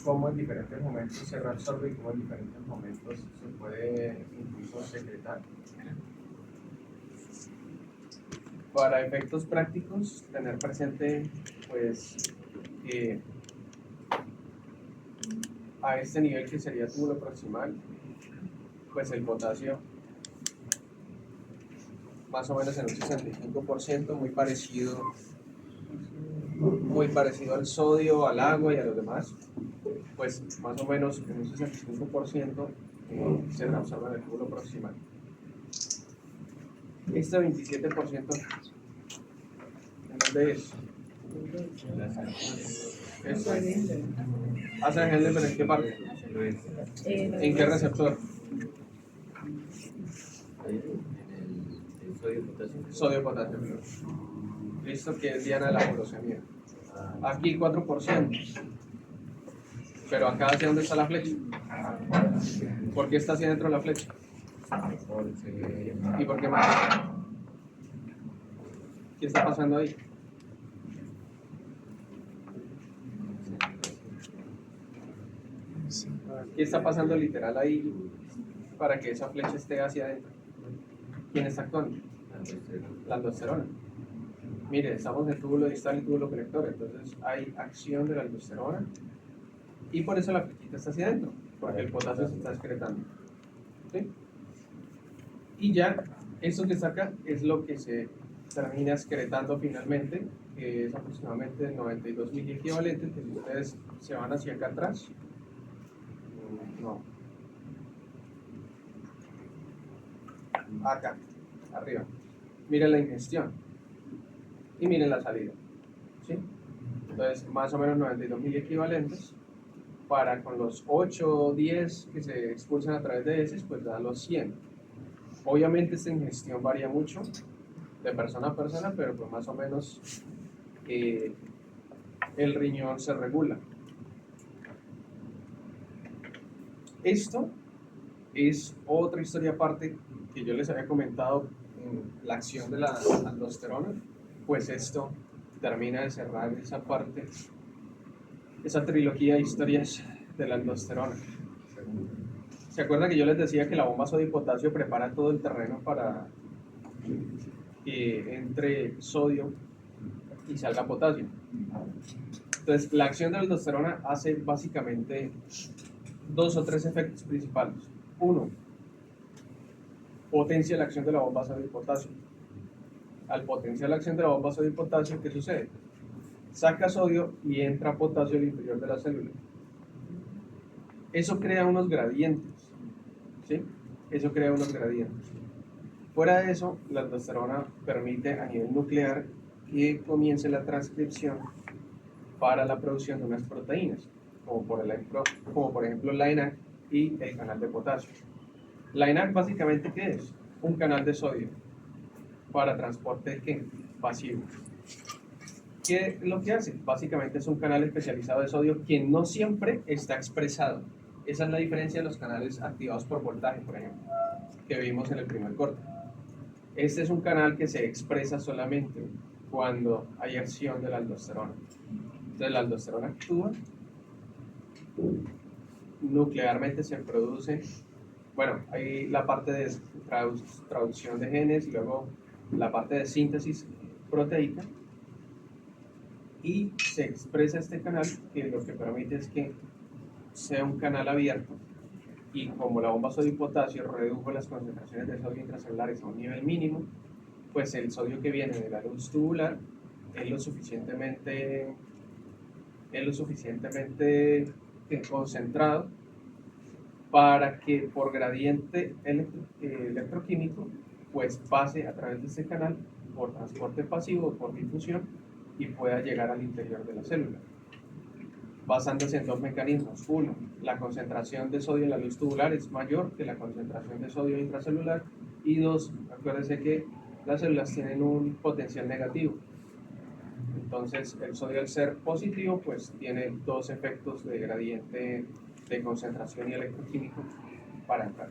cómo en diferentes momentos se reabsorbe y cómo en diferentes momentos se puede incluso secretar. Para efectos prácticos, tener presente pues que a este nivel que sería túbulo proximal, pues el potasio más o menos en un 65%, muy parecido al sodio, al agua y a los demás, pues más o menos en un 65% se reabsorbe en el túbulo proximal. Este 27%, ¿en dónde es? ¿Hace Helder, pero en qué parte? ¿En qué receptor? El sodio-potasio. Sodio-potasio. Listo, que es diana de la glucosemia. Aquí 4%. Pero acá hacia dónde está la flecha. ¿Por qué está hacia dentro la flecha? ¿Y por qué más? ¿Qué está pasando ahí? ¿Qué está pasando literal ahí para que esa flecha esté hacia adentro? ¿Quién está actuando? La aldosterona. Mire, estamos en el túbulo distal y túbulo colector, entonces hay acción de la aldosterona y por eso la flechita está hacia adentro, porque el potasio se está excretando. ¿Sí? Y ya, eso que saca es lo que se termina excretando finalmente, que es aproximadamente 92 miliequivalentes, que si ustedes se van hacia acá atrás, no, acá, arriba, miren la ingestión y miren la salida, ¿sí? Entonces, más o menos 92 miliequivalentes, para con los 8 o 10 que se expulsan a través de heces, pues da los 100. Obviamente esta ingestión varía mucho de persona a persona, pero pues más o menos el riñón se regula. Esto es otra historia aparte que yo les había comentado en la acción de la aldosterona, pues esto termina de cerrar esa parte, esa trilogía de historias de la aldosterona. ¿Se acuerdan que yo les decía que la bomba sodio y potasio prepara todo el terreno para que entre sodio y salga potasio? Entonces, la acción de la aldosterona hace básicamente 2 o 3 efectos principales. Uno, potencia la acción de la bomba sodio y potasio. Al potenciar la acción de la bomba sodio y potasio, ¿qué sucede? Saca sodio y entra potasio al interior de la célula. Eso crea unos gradientes, ¿sí? Eso crea unos gradientes. Fuera de eso, la aldosterona permite a nivel nuclear que comience la transcripción para la producción de unas proteínas, como por ejemplo la ENAC y el canal de potasio. La ENAC básicamente, ¿qué es? Un canal de sodio para transporte ¿qué? Pasivo. ¿Qué es lo que hace? Básicamente es un canal especializado de sodio que no siempre está expresado. Esa es la diferencia de los canales activados por voltaje, por ejemplo, que vimos en el primer corte. Este es un canal que se expresa solamente cuando hay acción de la aldosterona. Entonces la aldosterona actúa, nuclearmente se produce, bueno, hay la parte de traducción de genes y luego la parte de síntesis proteica, y se expresa este canal que lo que permite es que sea un canal abierto, y como la bomba sodio y potasio redujo las concentraciones de sodio intracelulares a un nivel mínimo, pues el sodio que viene de la luz tubular es lo suficientemente concentrado para que por gradiente electroquímico pues pase a través de este canal por transporte pasivo o por difusión y pueda llegar al interior de la célula, basándose en dos mecanismos. Uno, la concentración de sodio en la luz tubular es mayor que la concentración de sodio intracelular, y dos, acuérdense que las células tienen un potencial negativo. Entonces, el sodio al ser positivo, pues tiene dos efectos de gradiente de concentración y electroquímico para entrar.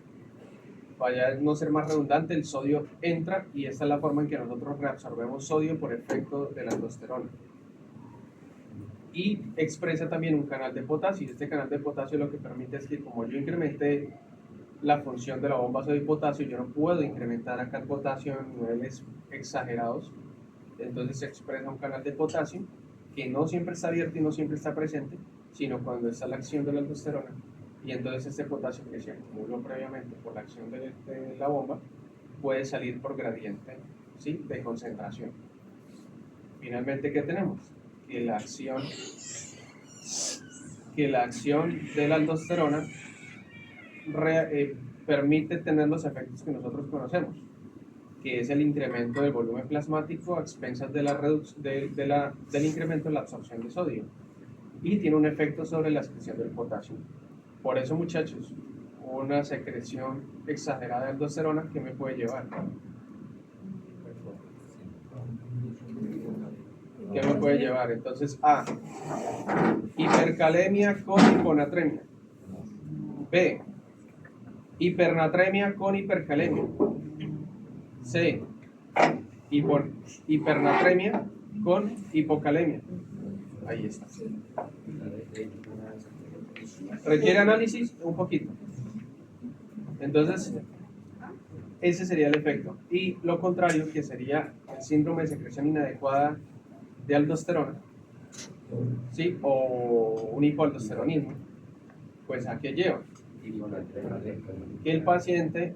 Vaya a no ser más redundante, el sodio entra y esta es la forma en que nosotros reabsorbemos sodio por efecto de la aldosterona. y expresa también un canal de potasio. Este canal de potasio lo que permite es que como yo incrementé la función de la bomba sodio y potasio, yo no puedo incrementar acá el potasio en niveles exagerados, entonces se expresa un canal de potasio que no siempre está abierto y no siempre está presente, sino cuando está la acción de la aldosterona, y entonces este potasio que se acumuló previamente por la acción de la bomba puede salir por gradiente, ¿sí?, de concentración. Finalmente, ¿qué tenemos? Que la acción de la aldosterona permite tener los efectos que nosotros conocemos, que es el incremento del volumen plasmático a expensas de del incremento en la absorción de sodio, y tiene un efecto sobre la excreción del potasio. Por eso, muchachos, una secreción exagerada de aldosterona, ¿qué me puede llevar? ¿Qué me puede llevar? Entonces, A, hipercalemia con hiponatremia. B, hipernatremia con hipercalemia. C, hipernatremia con hipocalemia. Ahí está. ¿Requiere análisis? Un poquito. Entonces, ese sería el efecto. Y lo contrario, que sería el síndrome de secreción inadecuada de aldosterona, ¿sí?, o un hipoaldosteronismo, pues ¿a qué lleva? Que el paciente,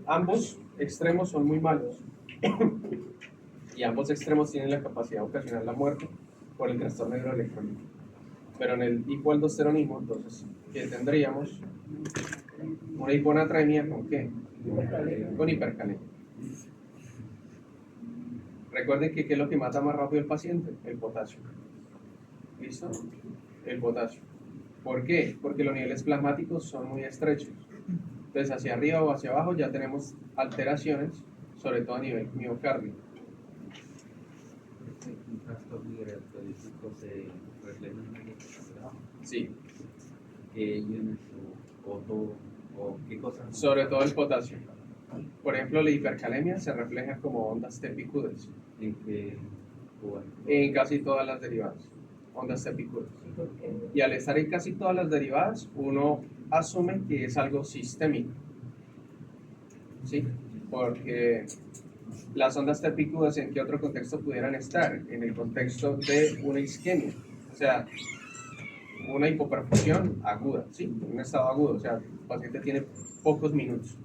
ambos extremos son muy malos y ambos extremos tienen la capacidad de ocasionar la muerte por el trastorno hidroelectrolítico. Pero en el hipoaldosteronismo, entonces, ¿qué tendríamos? Una hiponatremia ¿con qué? Con hipercalemia. Recuerden que ¿qué es lo que mata más rápido al paciente? El potasio. ¿Listo? El potasio. ¿Por qué? Porque los niveles plasmáticos son muy estrechos. Entonces, hacia arriba o hacia abajo ya tenemos alteraciones, sobre todo a nivel miocardio. ¿Un trastorno hidroelectrolítico se refleja en el electrocardiograma? Sí. ¿Qué iones o qué cosas? Sobre todo el potasio. Por ejemplo, la hipercalemia se refleja como ondas tepicudas. ¿En qué? Bueno. En casi todas las derivadas, ondas tepicudas. Y al estar en casi todas las derivadas, uno asume que es algo sistémico, ¿sí? Porque las ondas tepicudas, ¿en qué otro contexto pudieran estar? En el contexto de una isquemia, o sea, una hipoperfusión aguda, ¿sí? Un estado agudo, o sea, el paciente tiene pocos minutos.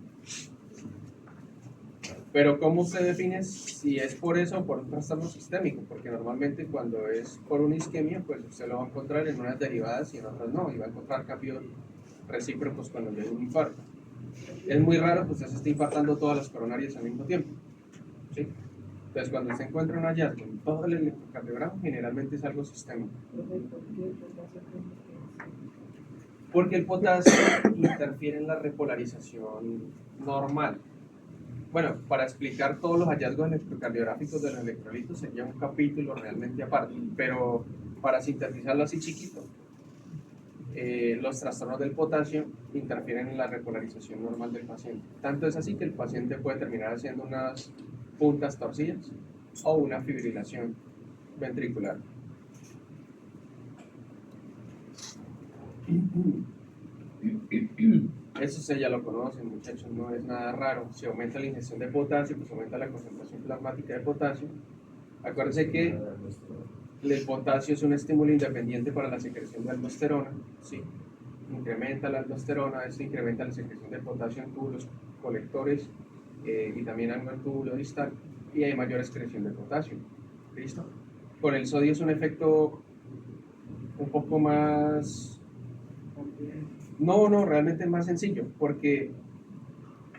Pero ¿cómo se define si es por eso o por un trastorno sistémico? Porque normalmente cuando es por una isquemia, pues usted lo va a encontrar en unas derivadas y en otras no, y va a encontrar cambios recíprocos cuando le da un infarto. Es muy raro que usted se esté infartando todas las coronarias al mismo tiempo, ¿sí? Entonces, cuando se encuentra un hallazgo en todo el electrocardiograma, generalmente es algo sistémico. Porque el potasio interfiere en la repolarización normal. Bueno, para explicar todos los hallazgos electrocardiográficos de los electrolitos sería un capítulo realmente aparte, pero para sintetizarlo así chiquito, los trastornos del potasio interfieren en la repolarización normal del paciente. Tanto es así que el paciente puede terminar haciendo unas puntas torcidas o una fibrilación ventricular. Eso se ya lo conocen, muchachos, no es nada raro. Si aumenta la ingestión de potasio, pues aumenta la concentración plasmática de potasio. Acuérdense que el potasio es un estímulo independiente para la secreción de aldosterona, ¿sí? Incrementa la aldosterona, esto incrementa la secreción de potasio en túbulos colectores y también en el túbulo distal, y hay mayor excreción de potasio. ¿Listo? Con el sodio es un efecto un poco más... No, realmente es más sencillo, porque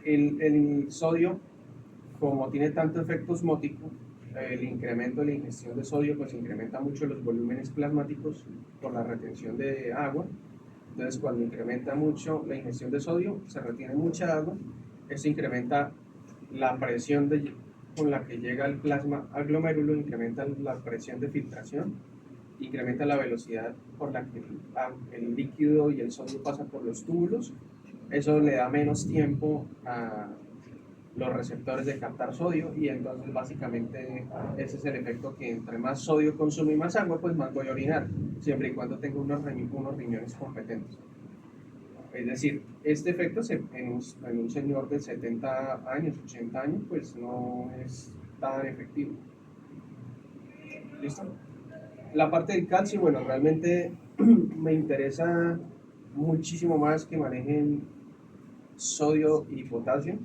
el sodio, como tiene tanto efecto osmótico, el incremento de la ingestión de sodio pues incrementa mucho los volúmenes plasmáticos por la retención de agua. Entonces, cuando incrementa mucho la ingestión de sodio, se retiene mucha agua, eso incrementa la presión con la que llega el plasma al glomérulo, incrementa la presión de filtración, incrementa la velocidad por la que el líquido y el sodio pasan por los túbulos. Eso le da menos tiempo los receptores de captar sodio, y entonces básicamente ese es el efecto, que entre más sodio consumo y más agua, pues más voy a orinar, siempre y cuando tenga unos riñones competentes. Es decir, este efecto en un señor de 70 años, 80 años, pues no es tan efectivo. ¿Listo? La parte del calcio, bueno, realmente me interesa muchísimo más que manejen sodio y potasio,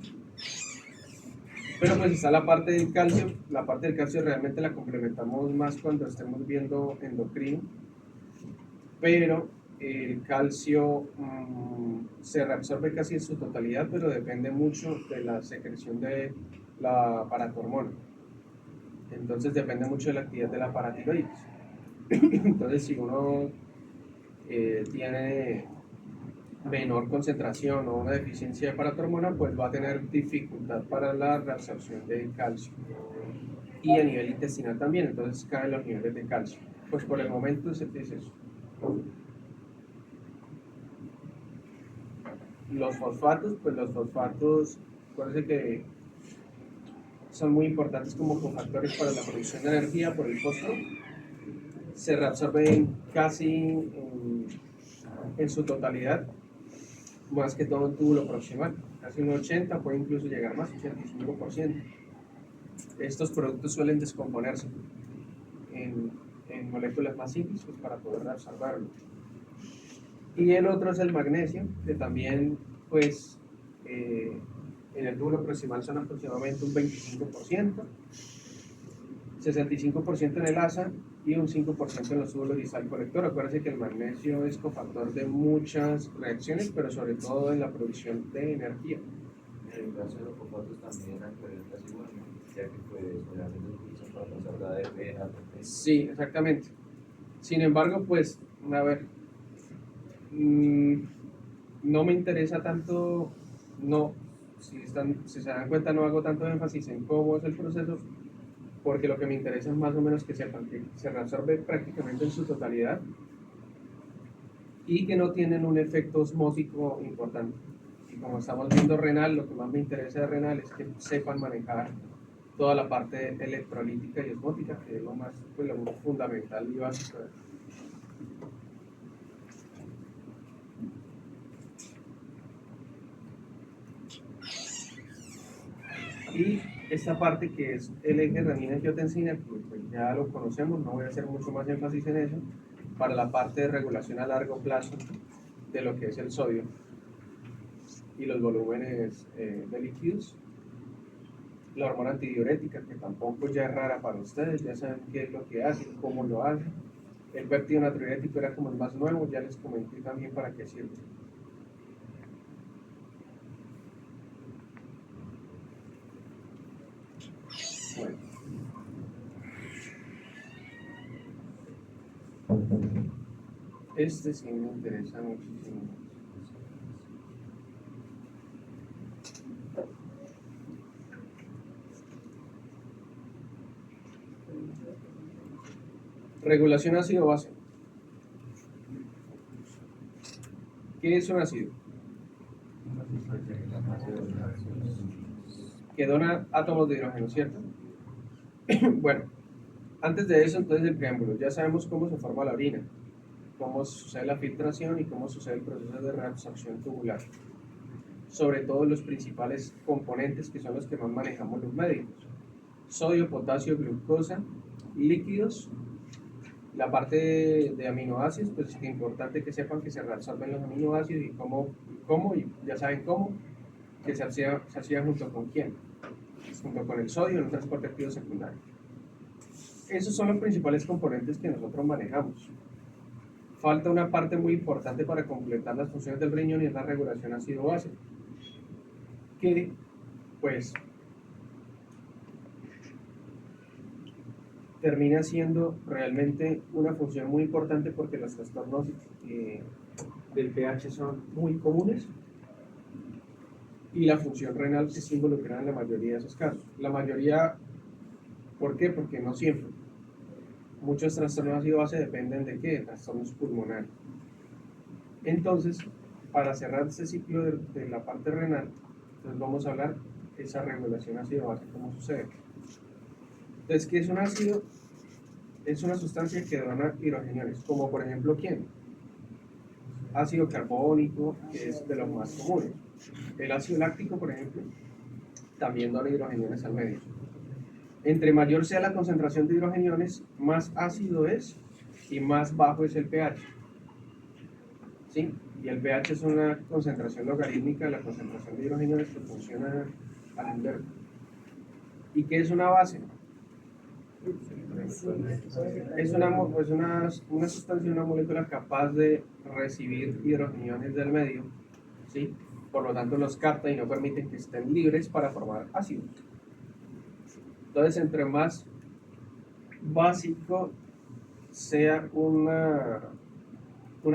pero pues está la parte del calcio. La parte del calcio realmente la complementamos más cuando estemos viendo endocrino, pero el calcio se reabsorbe casi en su totalidad, pero depende mucho de la secreción de la paratormona. Entonces depende mucho de la actividad de la paratiroides. Entonces si uno tiene menor concentración o una deficiencia de paratormona, pues va a tener dificultad para la reabsorción del calcio. Y a nivel intestinal también, entonces caen los niveles de calcio. Pues por el momento es eso. Los fosfatos, pues los fosfatos, parece que son muy importantes como cofactores para la producción de energía por el fósforo. Se reabsorben casi en su totalidad, más que todo en túbulo proximal, casi un 80, puede incluso llegar más, 85%. Estos productos suelen descomponerse en moléculas más simples, pues, para poder reabsorberlo. Y el otro es el magnesio, que también, pues, en el túbulo proximal son aproximadamente un 25%, 65% en el asa y un 5% en los túbulos distal colector. Acuérdense que el magnesio es cofactor de muchas reacciones, pero sobre todo en la producción de energía. En el caso de los fosfatos también eran casi igual, ya que pues generalmente se utilizan para pasar la ADP a ATP. Sí, exactamente. Sin embargo, pues, a ver, no me interesa tanto, no, si se dan cuenta, no hago tanto énfasis en cómo es el proceso, porque lo que me interesa es más o menos que sepan que se reabsorbe prácticamente en su totalidad y que no tienen un efecto osmótico importante. Y como estamos viendo renal, lo que más me interesa de renal es que sepan manejar toda la parte electrolítica y osmótica, que es lo más, pues, lo fundamental y básico. Y esta parte que es el eje renina-angiotensina, pues ya lo conocemos, no voy a hacer mucho más énfasis en eso, para la parte de regulación a largo plazo de lo que es el sodio y los volúmenes de líquidos. La hormona antidiurética, que tampoco ya es rara para ustedes, ya saben qué es lo que hace, cómo lo hace. El péptido natriurético era como el más nuevo, ya les comenté también para qué sirve. Bueno. Este sí me interesa muchísimo. Regulación ácido-base. ¿Qué es un ácido? Que dona átomos de hidrógeno, ¿cierto? Bueno, antes de eso, entonces, el preámbulo. Ya sabemos cómo se forma la orina, cómo sucede la filtración y cómo sucede el proceso de reabsorción tubular. Sobre todo los principales componentes, que son los que más manejamos los médicos: sodio, potasio, glucosa, líquidos. La parte de aminoácidos, pues es importante que sepan que se reabsorben los aminoácidos y cómo, y ya saben cómo, que se hacía junto con quién, junto con el sodio en un transporte activo secundario. Esos son los principales componentes que nosotros manejamos. Falta una parte muy importante para completar las funciones del riñón, y es la regulación ácido-base, que pues termina siendo realmente una función muy importante, porque los trastornos del pH son muy comunes y la función renal es involucrada en la mayoría de esos casos. La mayoría, ¿por qué? Porque no siempre. Muchos trastornos ácido-base dependen de qué, de trastornos pulmonares. Entonces, para cerrar este ciclo de la parte renal, entonces vamos a hablar esa regulación ácido-base, cómo sucede. Entonces, ¿qué es un ácido? Es una sustancia que dona hidrogeniones, como por ejemplo, ¿quién? Ácido carbónico, que es de los más comunes. El ácido láctico, por ejemplo, también dona hidrogeniones al medio. Entre mayor sea la concentración de hidrogeniones, más ácido es y más bajo es el pH. ¿Sí? Y el pH es una concentración logarítmica de la concentración de hidrogeniones que funciona al inverso. ¿Y qué es una base? Es una sustancia, una molécula capaz de recibir hidrogeniones del medio, ¿sí? Por lo tanto los capta y no permiten que estén libres para formar ácidos. Entonces, entre más básico sea una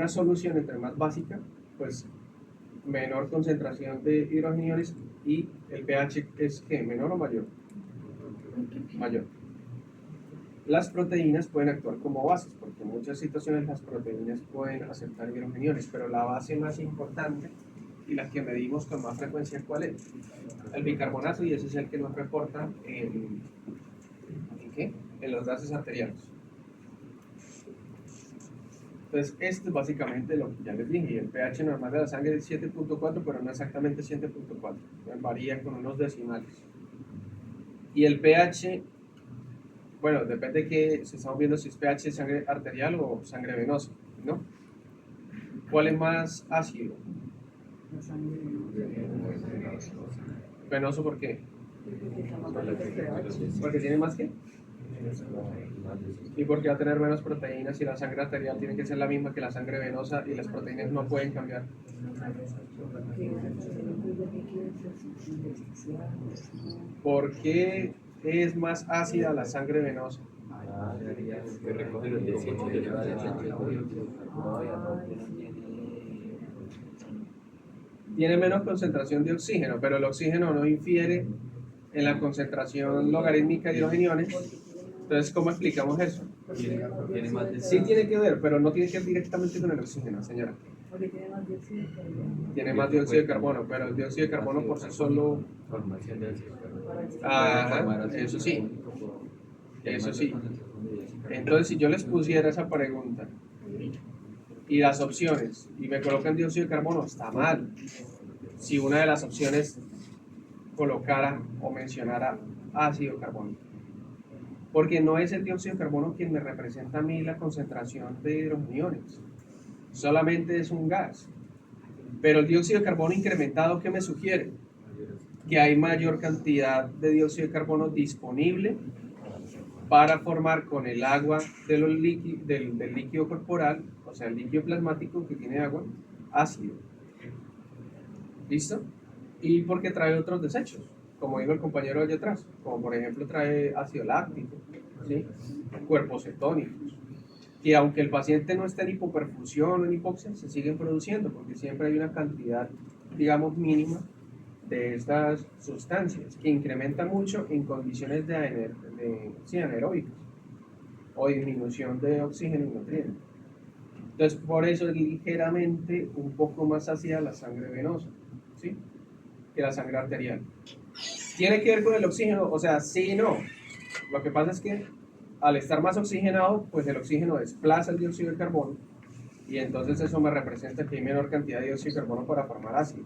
solución, entre más básica, pues menor concentración de hidrogeniones y el pH es ¿qué? ¿Menor o mayor? Mayor. Las proteínas pueden actuar como bases, porque en muchas situaciones las proteínas pueden aceptar hidrogeniones, pero la base más importante y la que medimos con más frecuencia, ¿cuál es? El bicarbonato, y ese es el que nos reporta ¿en qué? En los gases arteriales. Entonces, esto es básicamente lo que ya les dije. El pH normal de la sangre es 7.4, pero no exactamente 7.4. Varía con unos decimales. Y el pH, bueno, depende de que si estamos viendo si es pH sangre arterial o sangre venosa, ¿no? ¿Cuál es más ácido? Venoso, ¿por qué? Porque tiene más que. ¿Y por qué va a tener menos proteínas si la sangre arterial tiene que ser la misma que la sangre venosa y las proteínas no pueden cambiar? ¿Por qué es más ácida la sangre venosa? Que recoge los desechos de la Tiene menos concentración de oxígeno, pero el oxígeno no infiere en la concentración logarítmica de hidrogeniones. Entonces, ¿cómo explicamos eso? Tiene más de Sí tiene que ver, pero no tiene que ver directamente con el oxígeno, señora. Porque tiene más dióxido de carbono. Tiene más dióxido de carbono, pero el dióxido de carbono por sí solo. formación de ácido carbónico. Ajá, eso sí. Eso sí. Entonces, si yo les pusiera esa pregunta y las opciones y me colocan dióxido de carbono, está mal. Si una de las opciones colocara o mencionara ácido carbónico. Porque no es el dióxido de carbono quien me representa a mí la concentración de hidrogeniones. Solamente es un gas. Pero el dióxido de carbono incrementado, ¿qué me sugiere? Que hay mayor cantidad de dióxido de carbono disponible para formar con el agua de los del líquido corporal, o sea, el líquido plasmático que tiene agua, ácido. ¿Listo? Y porque trae otros desechos, como dijo el compañero allá atrás, como por ejemplo trae ácido láctico, ¿sí? Cuerpos cetónicos, que aunque el paciente no esté en hipoperfusión o en hipoxia, se siguen produciendo, porque siempre hay una cantidad, digamos, mínima de estas sustancias, que incrementa mucho en condiciones anaeróbicas o disminución de oxígeno y nutrientes. Entonces, por eso es ligeramente un poco más ácida la sangre venosa, ¿sí? Que la sangre arterial. ¿Tiene que ver con el oxígeno? O sea, sí y no. Lo que pasa es que al estar más oxigenado, pues el oxígeno desplaza el dióxido de carbono y entonces eso me representa que hay menor cantidad de dióxido de carbono para formar ácido.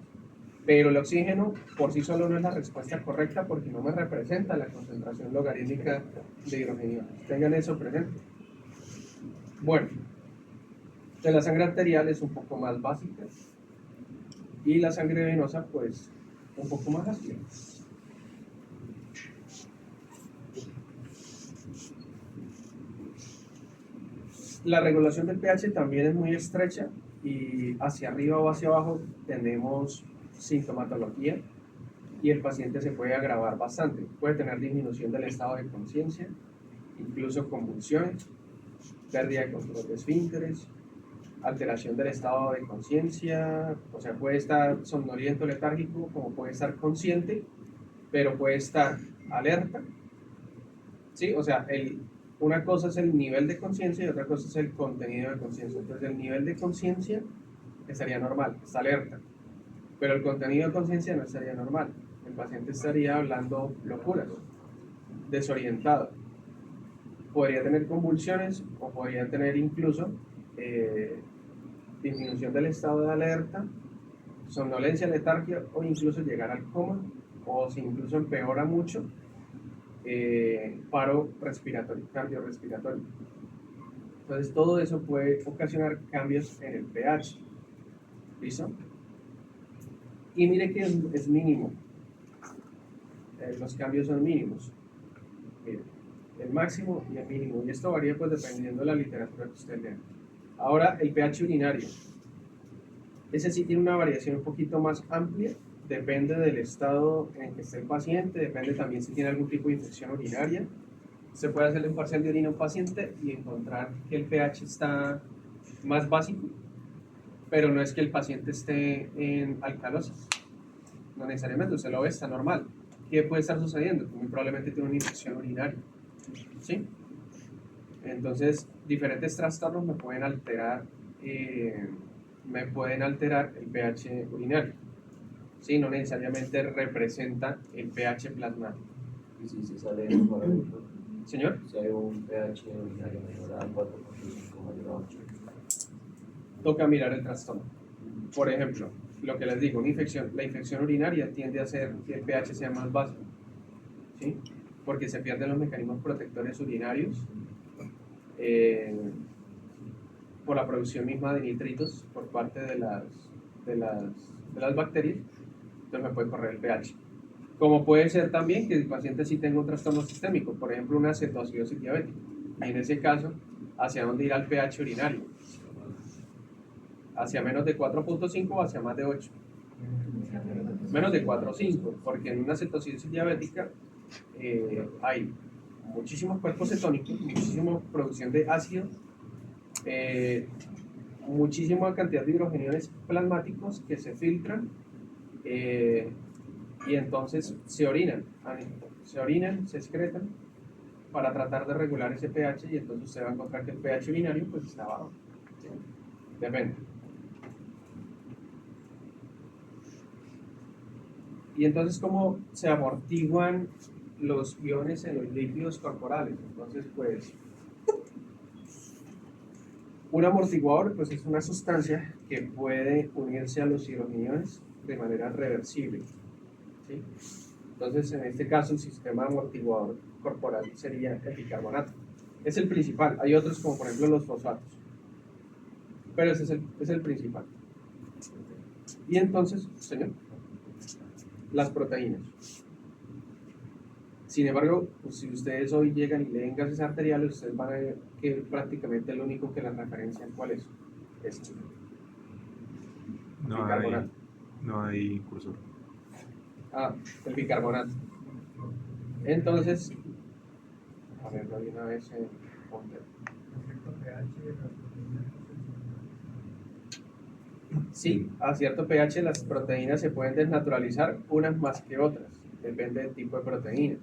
Pero el oxígeno por sí solo no es la respuesta correcta porque no me representa la concentración logarítmica de hidrogenio. Tengan eso presente. Bueno, de la sangre arterial es un poco más básica y la sangre venosa pues un poco más ácida. La regulación del pH también es muy estrecha y hacia arriba o hacia abajo tenemos sintomatología y el paciente se puede agravar bastante. Puede tener disminución del estado de conciencia, incluso convulsiones, pérdida de control de esfínteres, alteración del estado de conciencia, o sea, puede estar somnoliento, letárgico, como puede estar consciente, pero puede estar alerta. ¿Sí? O sea, una cosa es el nivel de conciencia y otra cosa es el contenido de conciencia. Entonces, el nivel de conciencia estaría normal, está alerta, pero el contenido de conciencia no estaría normal. El paciente estaría hablando locuras, desorientado. Podría tener convulsiones o podría tener incluso disminución del estado de alerta, somnolencia, letargia o incluso llegar al coma, o si incluso empeora mucho, paro respiratorio, cardiorrespiratorio. Entonces todo eso puede ocasionar cambios en el pH. ¿Listo? Y mire que es mínimo. Los cambios son mínimos. Mire, el máximo y el mínimo. Y esto varía pues dependiendo de la literatura que usted lea. Ahora el pH urinario. Ese sí tiene una variación un poquito más amplia. Depende del estado en que esté el paciente. Depende también si tiene algún tipo de infección urinaria. Se puede hacerle un parcial de orina a un paciente y encontrar que el pH está más básico, pero no es que el paciente esté en alcalosis. No necesariamente, usted lo ve, está normal. ¿Qué puede estar sucediendo? Muy probablemente tiene una infección urinaria. ¿Sí? Entonces, diferentes trastornos me pueden alterar el pH urinario. ¿Sí? No necesariamente representa el pH plasmático. Y si se sale de un parámetro, ¿Señor? si hay un pH urinario menor a 4.5 mayor a 8. Toca mirar el trastorno. Por ejemplo, lo que les digo, la infección urinaria tiende a hacer que el pH sea más básico, ¿sí? Porque se pierden los mecanismos protectores urinarios por la producción misma de nitritos por parte de las bacterias, entonces me puede correr el pH. Como puede ser también que el paciente sí tenga un trastorno sistémico, por ejemplo una cetoacidosis diabética, y en ese caso, ¿hacia dónde irá el pH urinario? ¿Hacia menos de 4.5 o hacia más de 8? Menos de 4.5, porque en una cetoacidosis diabética hay muchísimos cuerpos cetónicos, muchísima producción de ácido, muchísima cantidad de hidrogeniones plasmáticos que se filtran y entonces se orinan, se excretan para tratar de regular ese pH, y entonces usted va a encontrar que el pH urinario pues está bajo. Depende. Y entonces, ¿cómo se amortiguan los iones en los líquidos corporales? Entonces, pues, un amortiguador pues, es una sustancia que puede unirse a los hidrogeniones de manera reversible, ¿sí? Entonces, en este caso, el sistema amortiguador corporal sería el bicarbonato. Es el principal. Hay otros como, por ejemplo, los fosfatos. Pero ese es el principal. Y entonces, señor, las proteínas. Sin embargo, pues, si ustedes hoy llegan y leen gases arteriales, ustedes van a ver que prácticamente lo único que las referencian, ¿cuál es? Este. Bicarbonato. No hay cursor. El bicarbonato. Entonces, a verlo de una vez en Ponte. Sí, a cierto pH las proteínas se pueden desnaturalizar, unas más que otras, depende del tipo de proteína.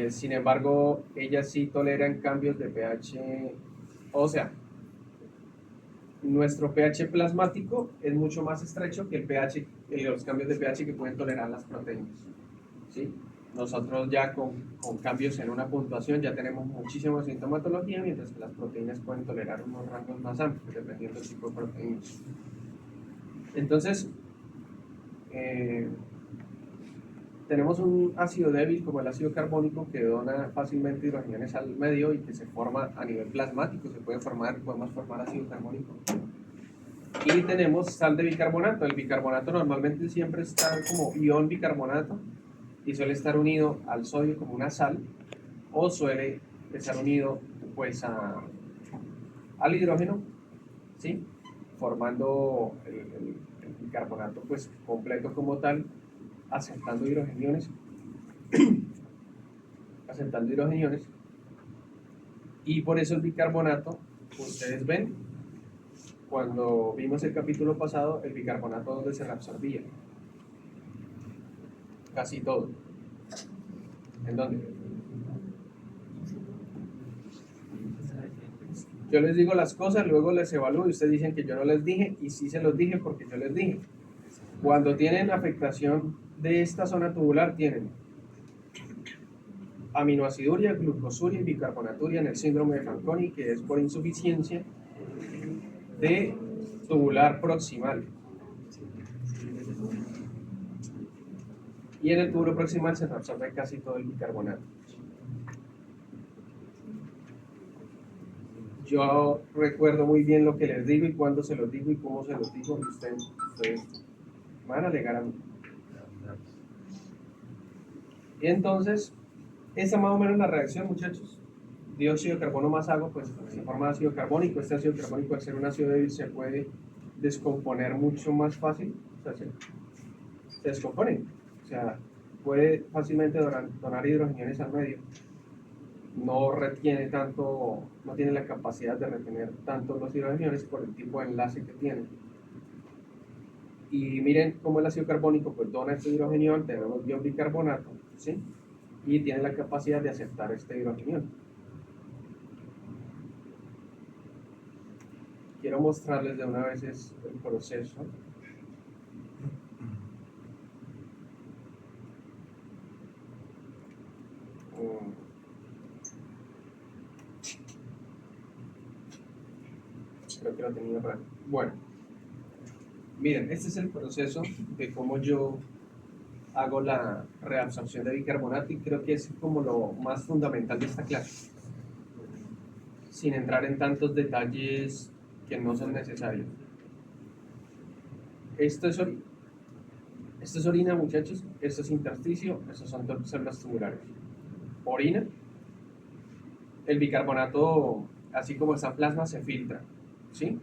Sin embargo, ellas sí toleran cambios de pH, o sea, nuestro pH plasmático es mucho más estrecho que el pH, los cambios de pH que pueden tolerar las proteínas. ¿Sí? Nosotros ya con cambios en una puntuación ya tenemos muchísima sintomatología, mientras que las proteínas pueden tolerar unos rangos más amplios dependiendo del tipo de proteínas. Entonces, tenemos un ácido débil como el ácido carbónico que dona fácilmente hidrogeniones al medio y que se forma a nivel plasmático, podemos formar ácido carbónico. Y tenemos sal de bicarbonato. El bicarbonato normalmente siempre está como ion bicarbonato y suele estar unido al sodio como una sal, o suele estar unido pues al hidrógeno, ¿sí? Formando el bicarbonato pues completo como tal, aceptando hidrogeniones y por eso el bicarbonato, ustedes ven cuando vimos el capítulo pasado, el bicarbonato donde se reabsorbía casi todo. ¿En dónde? Yo les digo las cosas, luego les evalúo y ustedes dicen que yo no les dije, y sí se los dije porque yo les dije. Cuando tienen afectación de esta zona tubular tienen aminoaciduria, glucosuria y bicarbonaturia en el síndrome de Fanconi, que es por insuficiencia de tubular proximal. Y en el tubulo proximal se absorbe casi todo el bicarbonato. Yo recuerdo muy bien lo que les digo y cuándo se los digo y cómo se los digo, y ustedes van a alegar a mí. Y entonces, esa más o menos la reacción, muchachos. Dióxido de carbono más agua, pues se forma ácido carbónico. Este ácido carbónico, al ser un ácido débil, se puede descomponer mucho más fácil. O sea, se descompone. O sea, puede fácilmente donar hidrogeniones al medio. No retiene tanto, no tiene la capacidad de retener tanto los hidrogeniones por el tipo de enlace que tiene. Y miren cómo el ácido carbónico pues dona este hidrogenión, tenemos bicarbonato, ¿sí? Y tiene la capacidad de aceptar este hidrogenión. Quiero mostrarles de una vez el proceso. Creo que lo tenía para... Bueno, miren, este es el proceso de cómo yo hago la reabsorción de bicarbonato y creo que es como lo más fundamental de esta clase, sin entrar en tantos detalles que no son necesarios. Esto es orina, muchachos, esto es intersticio, estos son células tumulares. Orina, el bicarbonato, así como está plasma, se filtra, ¿sí?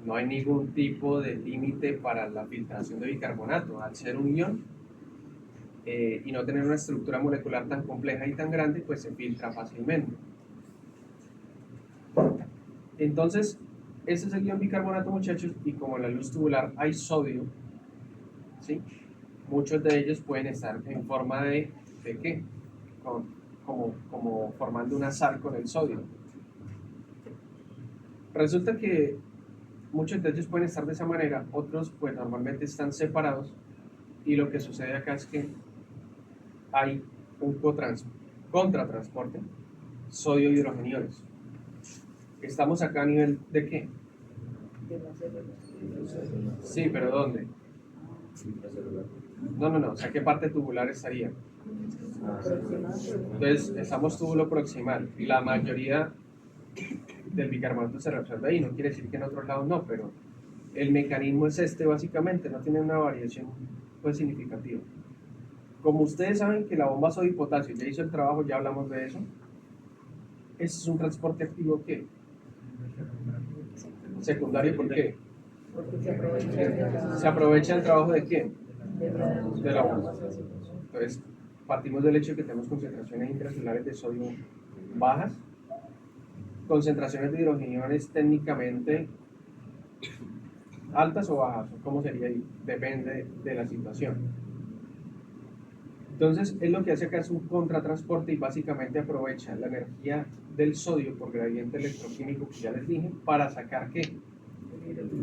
No hay ningún tipo de límite para la filtración de bicarbonato. Al ser un ion y no tener una estructura molecular tan compleja y tan grande, pues se filtra fácilmente. Entonces, este es el ion bicarbonato, muchachos, y como en la luz tubular hay sodio, ¿sí? Muchos de ellos pueden estar en forma ¿de qué? Como formando una sal con el sodio. Resulta que muchos de ellos pueden estar de esa manera, otros pues normalmente están separados, y lo que sucede acá es que hay un contratransporte sodio-hidrogeniones. Estamos acá a nivel ¿de qué? Sí, pero ¿dónde? No, o sea, ¿qué parte tubular estaría? Entonces, estamos túbulo proximal, y la mayoría del bicarbonato se reabsorbe ahí, no quiere decir que en otros lados no, pero el mecanismo es este básicamente, no tiene una variación pues significativa. Como ustedes saben que la bomba sodio y potasio ya hizo el trabajo, ya hablamos de eso, ese es un transporte activo ¿qué? Secundario, ¿por qué? Porque Se aprovecha el trabajo ¿de quién? De la bomba. Entonces, partimos del hecho de que tenemos concentraciones intracelulares de sodio bajas, concentraciones de hidrogeniones técnicamente altas o bajas, ¿cómo sería ahí? Depende de la situación. Entonces, él lo que hace acá es un contratransporte y básicamente aprovecha la energía del sodio por gradiente electroquímico que ya les dije para sacar ¿qué?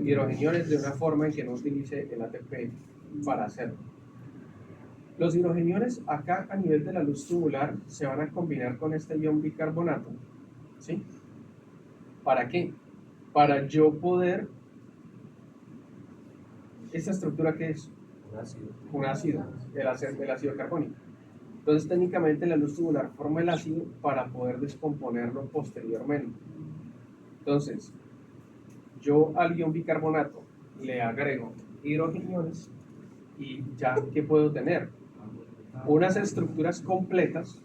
Hidrogeniones de una forma en que no utilice el ATP para hacerlo. Los hidrogeniones acá a nivel de la luz tubular se van a combinar con este ion bicarbonato, ¿sí? ¿Para qué? Para yo poder... ¿Esta estructura qué es? Un ácido, el ácido carbónico. Entonces técnicamente la luz tubular forma el ácido para poder descomponerlo posteriormente. Entonces, yo al ion bicarbonato le agrego hidrogeniones y ya, ¿qué puedo tener? Unas estructuras completas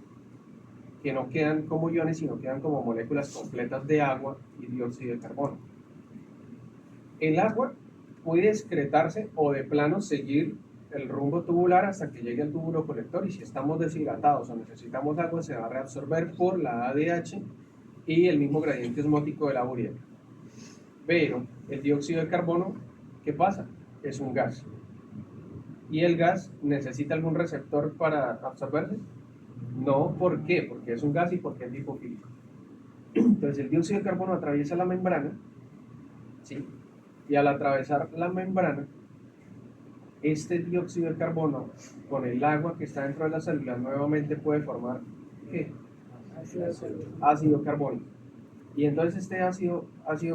que no quedan como iones, sino quedan como moléculas completas de agua y dióxido de carbono. El agua puede excretarse o de plano seguir el rumbo tubular hasta que llegue al túbulo colector, y si estamos deshidratados o necesitamos agua se va a reabsorber por la ADH y el mismo gradiente osmótico de la urea. Pero el dióxido de carbono, ¿qué pasa? Es un gas. ¿Y el gas necesita algún receptor para absorberse? No, ¿por qué? Porque es un gas y porque es lipofílico. Entonces el dióxido de carbono atraviesa la membrana, ¿sí? Y al atravesar la membrana este dióxido de carbono con el agua que está dentro de la célula nuevamente puede formar ¿qué? Ácido carbónico. Y entonces este ácido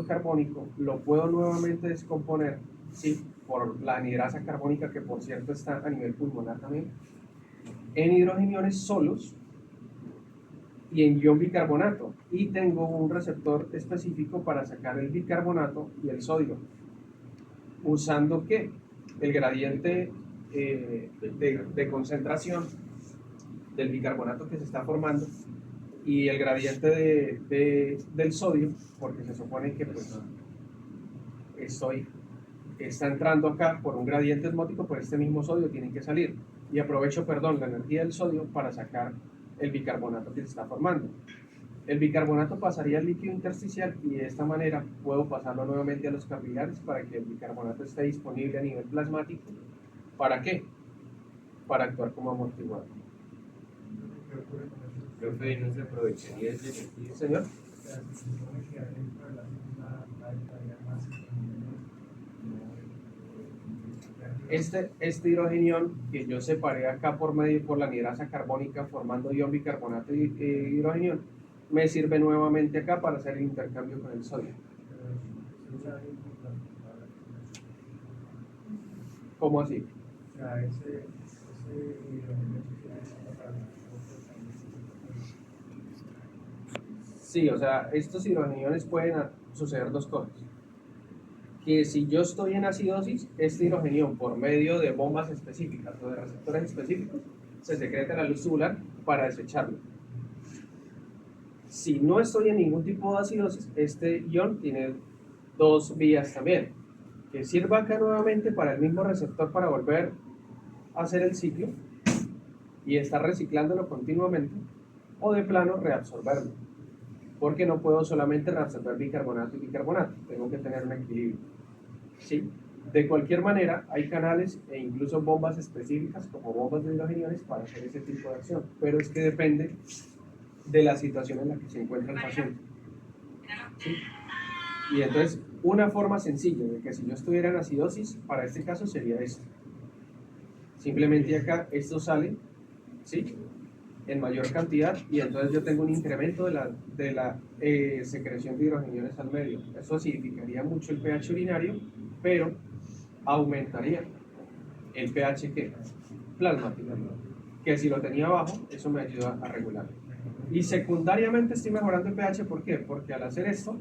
carbónico lo puedo nuevamente descomponer, ¿sí? Por la anhidrasa carbónica, que por cierto está a nivel pulmonar también, en hidrogeniones solos y en ion bicarbonato. Y tengo un receptor específico para sacar el bicarbonato y el sodio. ¿Usando qué? El gradiente de concentración del bicarbonato que se está formando y el gradiente del sodio, porque se supone que pues, está entrando acá por un gradiente osmótico, por este mismo sodio tiene que salir. Y aprovecho, perdón, la energía del sodio para sacar el bicarbonato que se está formando. El bicarbonato pasaría al líquido intersticial y de esta manera puedo pasarlo nuevamente a los capilares para que el bicarbonato esté disponible a nivel plasmático. ¿Para qué? Para actuar como amortiguador. Profe, ¿y no se aprovecharía ese energía? Señor. Este hidrogenión que yo separé acá por la anhidrasa carbónica formando ion bicarbonato y hidrogenión, me sirve nuevamente acá para hacer el intercambio con el sodio. ¿Cómo así? Sí, o sea, estos hidrogeniones pueden suceder dos cosas. Que si yo estoy en acidosis, este hidrogenión por medio de bombas específicas o de receptores específicos se secreta en la luz tubular para desecharlo. Si no estoy en ningún tipo de acidosis, este ion tiene dos vías también, que sirva acá nuevamente para el mismo receptor para volver a hacer el ciclo y estar reciclándolo continuamente, o de plano reabsorberlo, porque no puedo solamente reabsorber bicarbonato y bicarbonato, tengo que tener un equilibrio. ¿Sí? De cualquier manera, hay canales e incluso bombas específicas como bombas de hidrogeniones para hacer ese tipo de acción, pero es que depende de la situación en la que se encuentra el paciente. ¿Sí? Y entonces, una forma sencilla de que si yo estuviera en acidosis, para este caso sería esto. Simplemente acá esto sale, ¿sí?, en mayor cantidad y entonces yo tengo un incremento de la secreción de hidrogeniones al medio. Eso acidificaría mucho el pH urinario, pero aumentaría el pH ¿qué? Plasmático, que si lo tenía bajo, eso me ayuda a regular. Y secundariamente estoy mejorando el pH, ¿por qué? Porque al hacer esto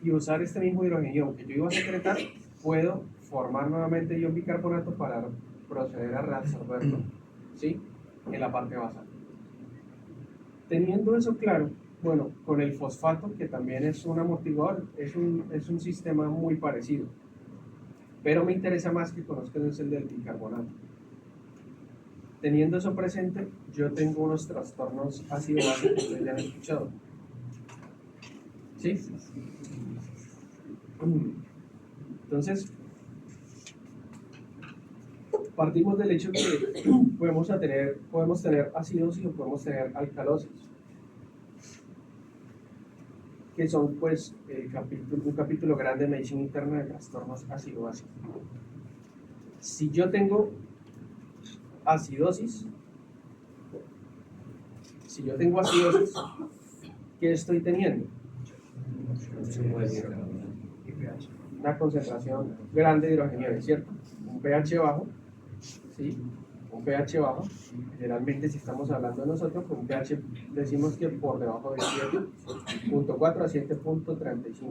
y usar este mismo hidrogenión que yo iba a secretar, puedo formar nuevamente ion bicarbonato para proceder a reabsorberlo, ¿sí?, en la parte basal. Teniendo eso claro, bueno, con el fosfato, que también es un amortiguador, es un sistema muy parecido, pero me interesa más que conozcan el del bicarbonato. Teniendo eso presente, yo tengo unos trastornos ácido-básicos que ustedes ya han escuchado. ¿Sí? Entonces, partimos del hecho que podemos tener acidosis o podemos tener alcalosis, que son pues un capítulo grande de medicina interna de trastornos ácido-básicos. Si yo tengo acidosis, ¿qué estoy teniendo? Una concentración grande de hidrogeniones, ¿cierto? Un pH bajo, ¿sí? Un pH bajo, generalmente si estamos hablando de nosotros, con un pH decimos que por debajo de 7.4 a 7.35.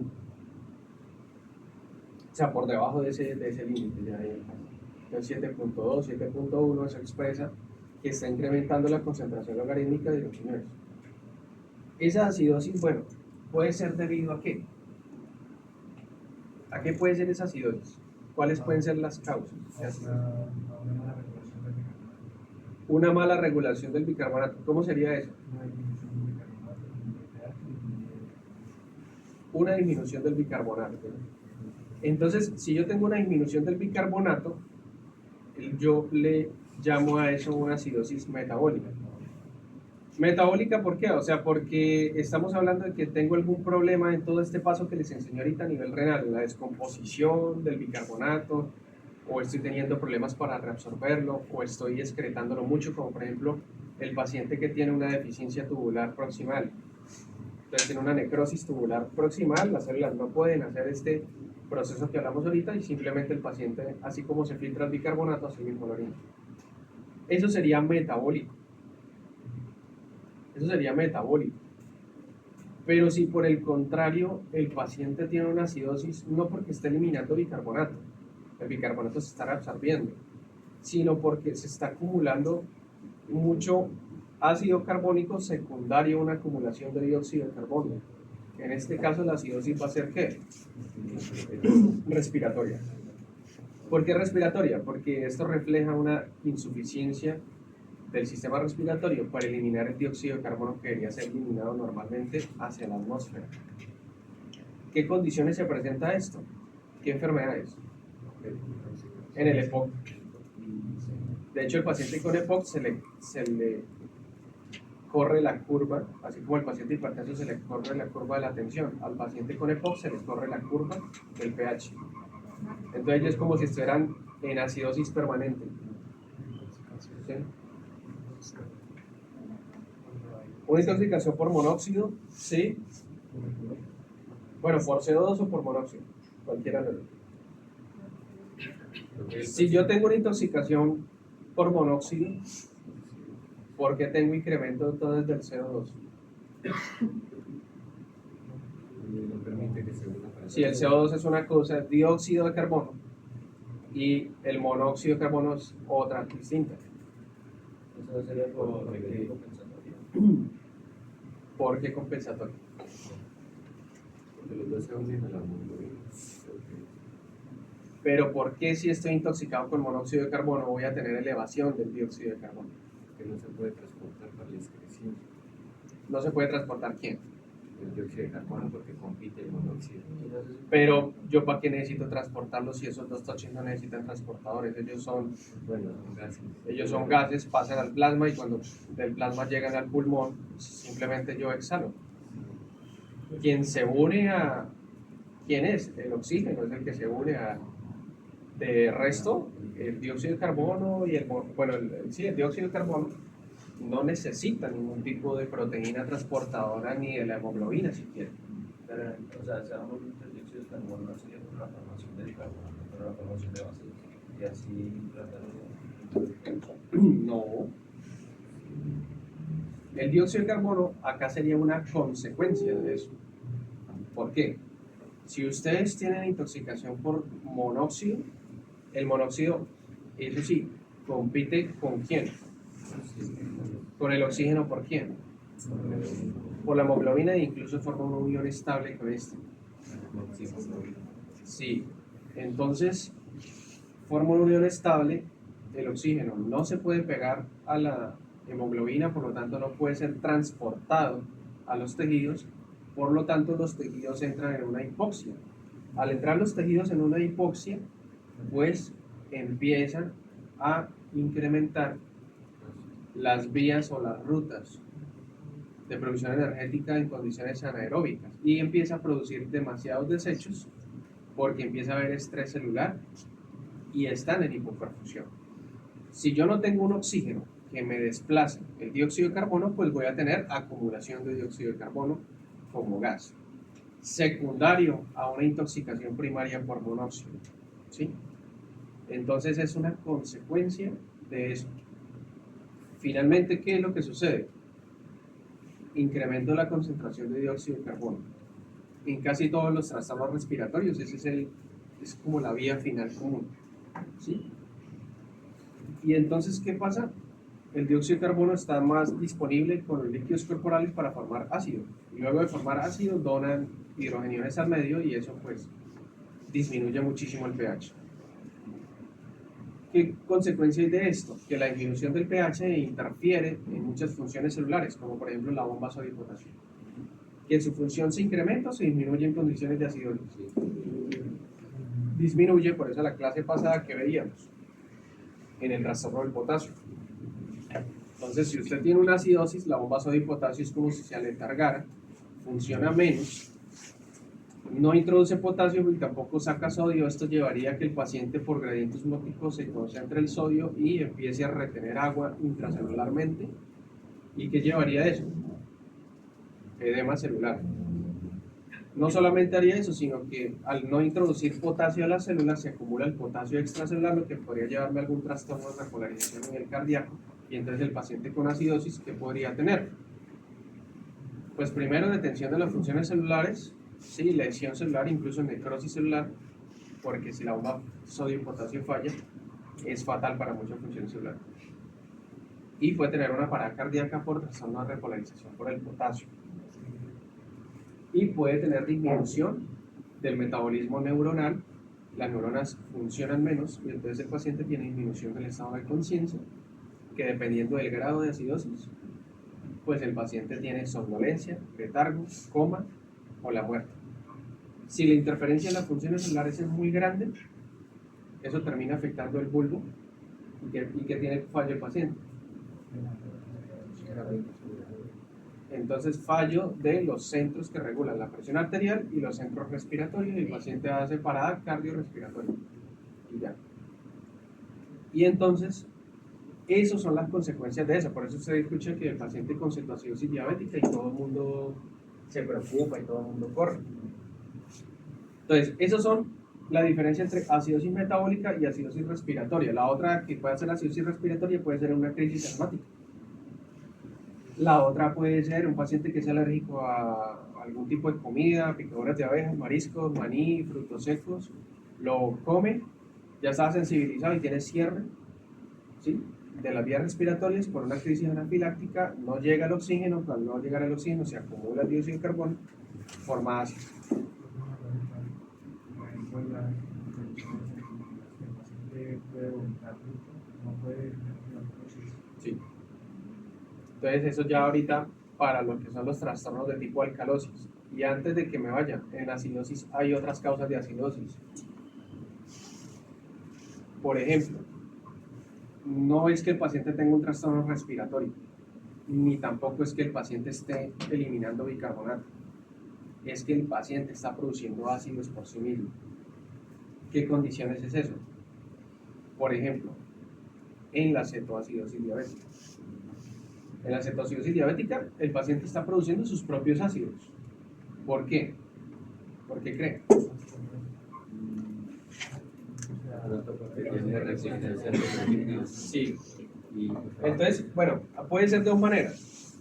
O sea, por debajo de ese límite. Ya hay, entonces 7.2, 7.1, eso expresa que está incrementando la concentración logarítmica de hidrogeniones. Esa acidosis, bueno, puede ser debido a qué. ¿A qué puede ser esa acidosis? ¿Cuáles pueden ser las causas? Una mala regulación del bicarbonato. ¿Cómo sería eso? Una disminución del bicarbonato. Entonces, si yo tengo una disminución del bicarbonato, yo le llamo a eso una acidosis metabólica. ¿Metabólica por qué? O sea, porque estamos hablando de que tengo algún problema en todo este paso que les enseñé ahorita a nivel renal, la descomposición del bicarbonato, o estoy teniendo problemas para reabsorberlo, o estoy excretándolo mucho, como por ejemplo el paciente que tiene una deficiencia tubular proximal. Entonces tiene una necrosis tubular proximal, las células no pueden hacer este proceso que hablamos ahorita y simplemente el paciente, así como se filtra el bicarbonato, así mismo lo orina. Eso sería metabólico. Eso sería metabólico. Pero si por el contrario el paciente tiene una acidosis, no porque esté eliminando bicarbonato, el bicarbonato se está reabsorbiendo, sino porque se está acumulando mucho ácido carbónico secundario a una acumulación de dióxido de carbono. En este caso la acidosis va a ser ¿qué? Respiratoria. ¿Por qué respiratoria? Porque esto refleja una insuficiencia del sistema respiratorio para eliminar el dióxido de carbono que debería ser eliminado normalmente hacia la atmósfera. ¿Qué condiciones se presenta esto? ¿Qué enfermedades? En el EPOC. De hecho, el paciente con EPOC se le corre la curva, así como el paciente hipertenso se le corre la curva de la tensión, al paciente con EPOC se le corre la curva del pH. Entonces es como si estuvieran en acidosis permanente. ¿Sí? Una intoxicación por monóxido, sí. Bueno, por CO2 o por monóxido, cualquiera de los dos. Si yo tengo una intoxicación por monóxido, ¿por qué tengo incremento entonces del CO2? No permite que se una para Si el CO2 es una cosa, dióxido de carbono, y el monóxido de carbono es otra distinta. Eso sería por requerir compensatorio. ¿Por qué compensatorio? Porque los dos se unen a la hemoglobina. Pero ¿por qué si estoy intoxicado con monóxido de carbono voy a tener elevación del dióxido de carbono? Que no se puede transportar para la excreción. No se puede transportar ¿quién? El dióxido de carbono porque compite el monóxido. Pero yo ¿para qué necesito transportarlos si esos dos toxins no necesitan transportadores? Ellos son gases, pasan al plasma y cuando del plasma llegan al pulmón, simplemente yo exhalo. Quien se une a... ¿Quién es? El oxígeno es el que se une a... De resto, el dióxido de carbono y el dióxido de carbono no necesita ningún tipo de proteína transportadora ni de la hemoglobina siquiera. Pero, o sea, se da un dióxido de carbono no sería por la formación de bicarbonato, por la formación de bases. Y así tratarlo. No. El dióxido de carbono acá sería una consecuencia de eso. ¿Por qué? Si ustedes tienen intoxicación por monóxido, el monóxido, eso sí, compite ¿con quién? Con el oxígeno, ¿por quién? Por la hemoglobina e incluso forma una unión estable con este. Sí, entonces forma una unión estable, el oxígeno no se puede pegar a la hemoglobina, por lo tanto no puede ser transportado a los tejidos, por lo tanto los tejidos entran en una hipoxia. Al entrar los tejidos en una hipoxia, pues empiezan a incrementar las vías o las rutas de producción energética en condiciones anaeróbicas y empieza a producir demasiados desechos porque empieza a haber estrés celular y están en hipoperfusión. Si yo no tengo un oxígeno que me desplace el dióxido de carbono, pues voy a tener acumulación de dióxido de carbono como gas, secundario a una intoxicación primaria por monóxido, ¿sí? Entonces es una consecuencia de eso. Finalmente, ¿qué es lo que sucede? Incremento la concentración de dióxido de carbono. En casi todos los trastornos respiratorios, es como la vía final común, ¿sí? Y entonces, ¿qué pasa? El dióxido de carbono está más disponible con los líquidos corporales para formar ácido. Y luego de formar ácido, donan hidrogeniones al medio y eso pues disminuye muchísimo el pH. ¿Qué consecuencia hay de esto? Que la disminución del pH interfiere en muchas funciones celulares, como por ejemplo la bomba sodio y potasio. Que su función se incrementa o se disminuye en condiciones de acidosis. Disminuye, por eso la clase pasada que veíamos, en el trastorno del potasio. Entonces, si usted tiene una acidosis, la bomba sodio y potasio es como si se aletargara, funciona menos no introduce potasio y tampoco saca sodio. Esto llevaría a que el paciente por gradiente osmótico se concentre el sodio y empiece a retener agua intracelularmente. ¿Y qué llevaría a eso? Edema celular. No solamente haría eso, sino que al no introducir potasio a las células se acumula el potasio extracelular, lo que podría llevarme a algún trastorno de repolarización en el cardíaco, y entonces el paciente con acidosis, ¿qué podría tener? Pues primero detención de las funciones celulares, sí, lesión celular, incluso necrosis celular, porque si la bomba sodio-potasio falla, es fatal para muchas funciones celulares. Y puede tener una parada cardíaca por trastorno de repolarización por el potasio. Y puede tener disminución del metabolismo neuronal, las neuronas funcionan menos y entonces el paciente tiene disminución del estado de conciencia, que dependiendo del grado de acidosis, pues el paciente tiene somnolencia, letargo, coma o la muerte. Si la interferencia en las funciones celulares es muy grande, eso termina afectando el bulbo y que tiene fallo el paciente. Entonces, fallo de los centros que regulan la presión arterial y los centros respiratorios, y el paciente hace parada cardiorrespiratoria. Y ya. Y entonces, esas son las consecuencias de eso. Por eso usted escucha que el paciente con cetoacidosis diabética y todo el mundo se preocupa y todo el mundo corre. Entonces, esas son la diferencia entre acidosis metabólica y acidosis respiratoria. La otra que puede ser acidosis respiratoria puede ser una crisis asmática. La otra puede ser un paciente que es alérgico a algún tipo de comida, picaduras de abejas, mariscos, maní, frutos secos, lo come, ya está sensibilizado y tiene cierre, ¿sí?, de las vías respiratorias por una crisis anafiláctica, no llega el oxígeno, al no llegar el oxígeno se acumula el dióxido de carbono, forma ácido. Sí. Entonces eso ya ahorita para lo que son los trastornos de tipo alcalosis. Y antes de que me vaya, en acidosis hay otras causas de acidosis. Por ejemplo, no es que el paciente tenga un trastorno respiratorio, ni tampoco es que el paciente esté eliminando bicarbonato. Es que el paciente está produciendo ácidos por sí mismo. ¿Qué condiciones es eso? Por ejemplo, en la cetoacidosis diabética. En la cetoacidosis diabética, el paciente está produciendo sus propios ácidos. ¿Por qué? ¿Por qué creen? Sí. Entonces, bueno, puede ser de dos maneras.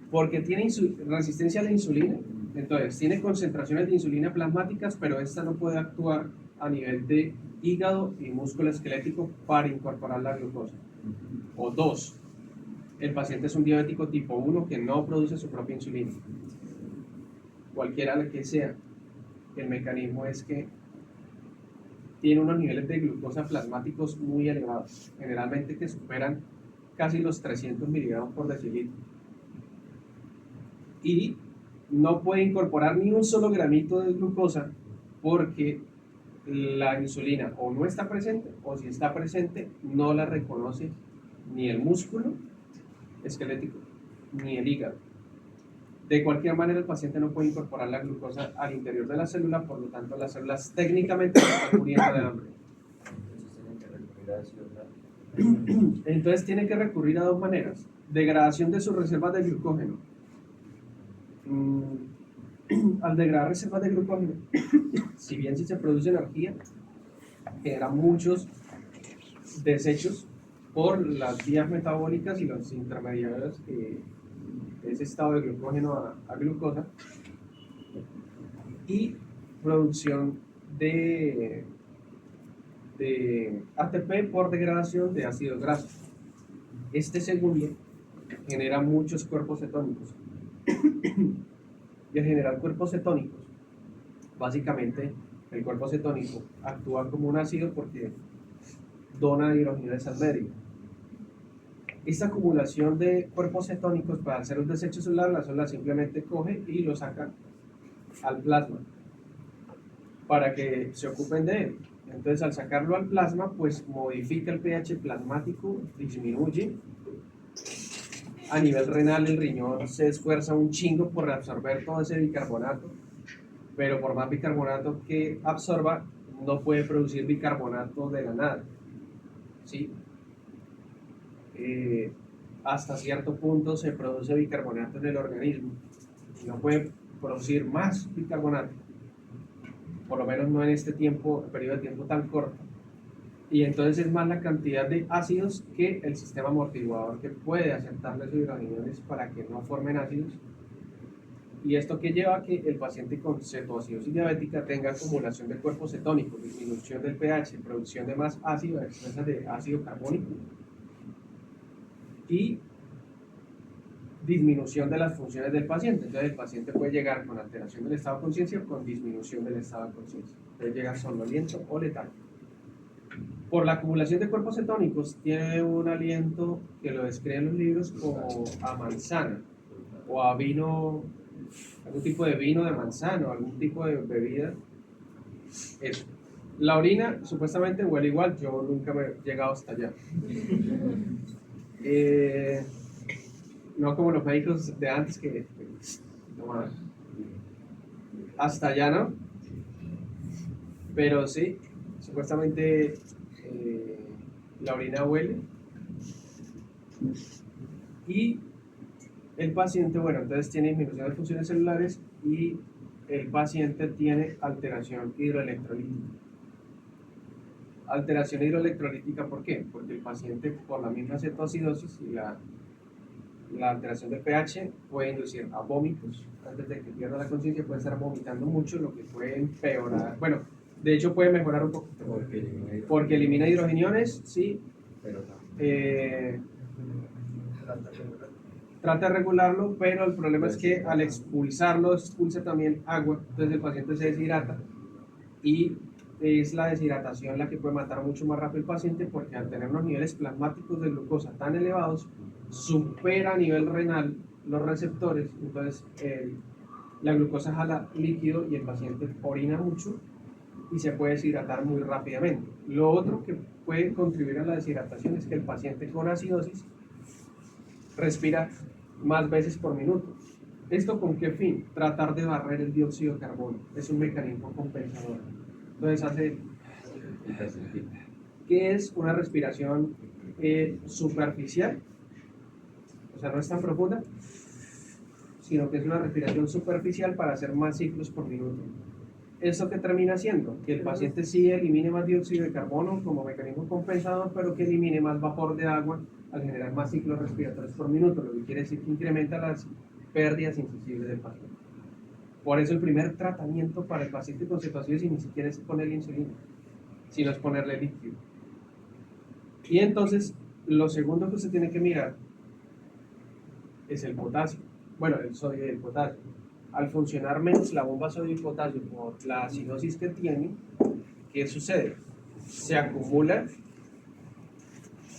Porque tiene resistencia a la insulina, entonces tiene concentraciones de insulina plasmáticas, pero esta no puede actuar a nivel de hígado y músculo esquelético para incorporar la glucosa. O dos, el paciente es un diabético tipo 1 que no produce su propia insulina. Cualquiera la que sea, el mecanismo es que tiene unos niveles de glucosa plasmáticos muy elevados, generalmente que superan casi los 300 miligramos por decilitro. Y no puede incorporar ni un solo gramito de glucosa porque la insulina o no está presente, o si está presente no la reconoce ni el músculo esquelético ni el hígado. De cualquier manera el paciente no puede incorporar la glucosa al interior de la célula, por lo tanto las células técnicamente están muriendo de hambre. Entonces tiene que recurrir a dos maneras: degradación de sus reservas de glucógeno. Al degradar reservas de glucógeno, si bien si se produce energía, genera muchos desechos por las vías metabólicas y los intermediarios de ese estado de glucógeno a glucosa, y producción de ATP por degradación de ácidos grasos. Este segundo genera muchos cuerpos cetónicos. Y al generar cuerpos cetónicos, básicamente el cuerpo cetónico actúa como un ácido porque dona hidrogenados al medio. Esta acumulación de cuerpos cetónicos para hacer un desecho celular, la célula simplemente coge y lo saca al plasma para que se ocupen de él. Entonces al sacarlo al plasma, pues modifica el pH plasmático, disminuye. A nivel renal el riñón se esfuerza un chingo por reabsorber todo ese bicarbonato, pero por más bicarbonato que absorba, no puede producir bicarbonato de la nada, ¿sí? Hasta cierto punto se produce bicarbonato en el organismo y no puede producir más bicarbonato, por lo menos no en este tiempo, periodo de tiempo tan corto. Y entonces es más la cantidad de ácidos que el sistema amortiguador que puede aceptarle sus hidrogeniones para que no formen ácidos. Y esto que lleva a que el paciente con cetoacidosis diabética tenga acumulación de cuerpos cetónicos, disminución del pH, producción de más ácido, expresas de ácido carbónico y disminución de las funciones del paciente. Entonces el paciente puede llegar con alteración del estado de conciencia o con disminución del estado de conciencia. Entonces llega somnoliento o letal. Por la acumulación de cuerpos cetónicos tiene un aliento que lo describen los libros como a manzana o a vino, algún tipo de vino de manzana o algún tipo de bebida. Eso. La orina supuestamente huele igual, yo nunca me he llegado hasta allá. No como los médicos de antes que tomaban. Hasta allá no, pero sí, supuestamente la orina huele y el paciente, bueno, entonces tiene disminución de funciones celulares y el paciente tiene alteración hidroelectrolítica. Alteración hidroelectrolítica, ¿por qué? Porque el paciente, por la misma cetoacidosis y la alteración del pH, puede inducir a vómitos. Antes de que pierda la conciencia, puede estar vomitando mucho, lo que puede empeorar. Bueno, de hecho, puede mejorar un poquito. Porque elimina hidrogeniones, sí. Trata de regularlo, pero el problema es que al expulsarlo, expulsa también agua. Entonces el paciente se deshidrata y es la deshidratación la que puede matar mucho más rápido al paciente, porque al tener unos niveles plasmáticos de glucosa tan elevados, supera a nivel renal los receptores, entonces la glucosa jala líquido y el paciente orina mucho y se puede deshidratar muy rápidamente. Lo otro que puede contribuir a la deshidratación es que el paciente con acidosis respira más veces por minuto. ¿Esto con qué fin? Tratar de barrer el dióxido de carbono. Es un mecanismo compensador. Entonces hace, ¿qué es una respiración superficial? O sea, no es tan profunda, sino que es una respiración superficial para hacer más ciclos por minuto. ¿Eso qué termina haciendo? Que el paciente sí elimine más dióxido de carbono como mecanismo compensador, pero que elimine más vapor de agua al generar más ciclos respiratorios por minuto, lo que quiere decir que incrementa las pérdidas insensibles del paciente. Por eso el primer tratamiento para el paciente con cetoacidosis ni siquiera es ponerle insulina, sino es ponerle líquido. Y entonces, lo segundo que usted tiene que mirar es el potasio. Bueno, el sodio y el potasio. Al funcionar menos la bomba sodio y potasio por la acidosis que tiene, ¿qué sucede? Se acumula,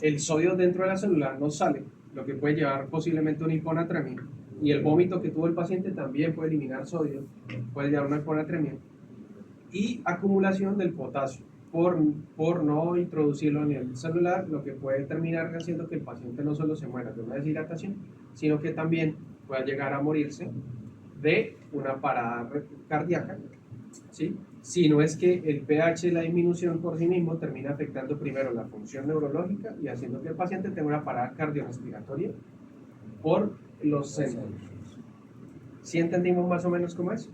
el sodio dentro de la célula no sale, lo que puede llevar posiblemente a una hiponatremia. Y el vómito que tuvo el paciente también puede eliminar sodio, puede llevar a una hiponatremia. Y acumulación del potasio, por no introducirlo a nivel celular, lo que puede terminar haciendo que el paciente no solo se muera de una deshidratación, sino que también pueda llegar a morirse de una parada cardíaca, ¿sí? Si no es que el pH, la disminución por sí mismo, termina afectando primero la función neurológica y haciendo que el paciente tenga una parada cardiorrespiratoria por los centros. ¿Sí entendimos más o menos cómo es?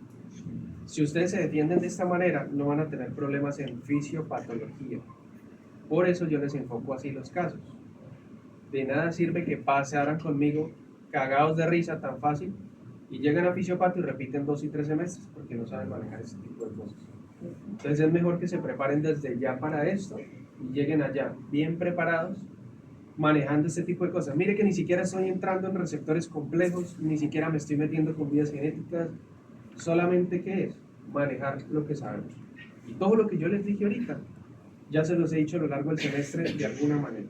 Si ustedes se defienden de esta manera, no van a tener problemas en fisiopatología. Por eso yo les enfoco así los casos. De nada sirve que pasaran conmigo cagados de risa tan fácil y llegan a fisiopato y repiten 2 y 3 semestres porque no saben manejar ese tipo de cosas. Entonces es mejor que se preparen desde ya para esto y lleguen allá bien preparados manejando este tipo de cosas. Mire que ni siquiera estoy entrando en receptores complejos, ni siquiera me estoy metiendo con vías genéticas, solamente ¿qué es? Manejar lo que sabemos. Y todo lo que yo les dije ahorita, ya se los he dicho a lo largo del semestre de alguna manera.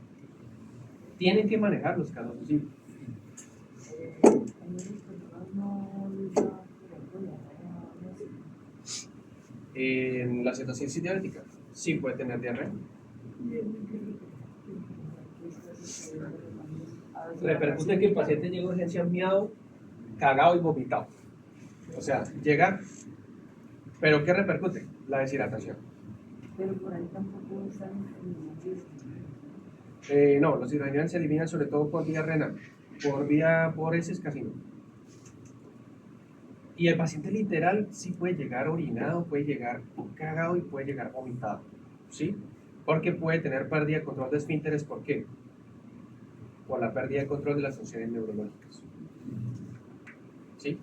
Tienen que manejar los casos, sí. En la cetoacidosis diabética, sí puede tener diarrea. Repercute que el paciente llega a urgencia miado, cagado y vomitado. O sea, llega ¿Pero qué repercute? La deshidratación. Pero por ahí tampoco están en el disco. No, los hidrogenados se eliminan sobre todo por vía renal, por heces casi no. Y el paciente literal sí puede llegar orinado, puede llegar cagado y puede llegar vomitado, ¿sí? Porque puede tener pérdida de control de esfínteres, ¿por qué? Por la pérdida de control de las funciones neurológicas, ¿sí?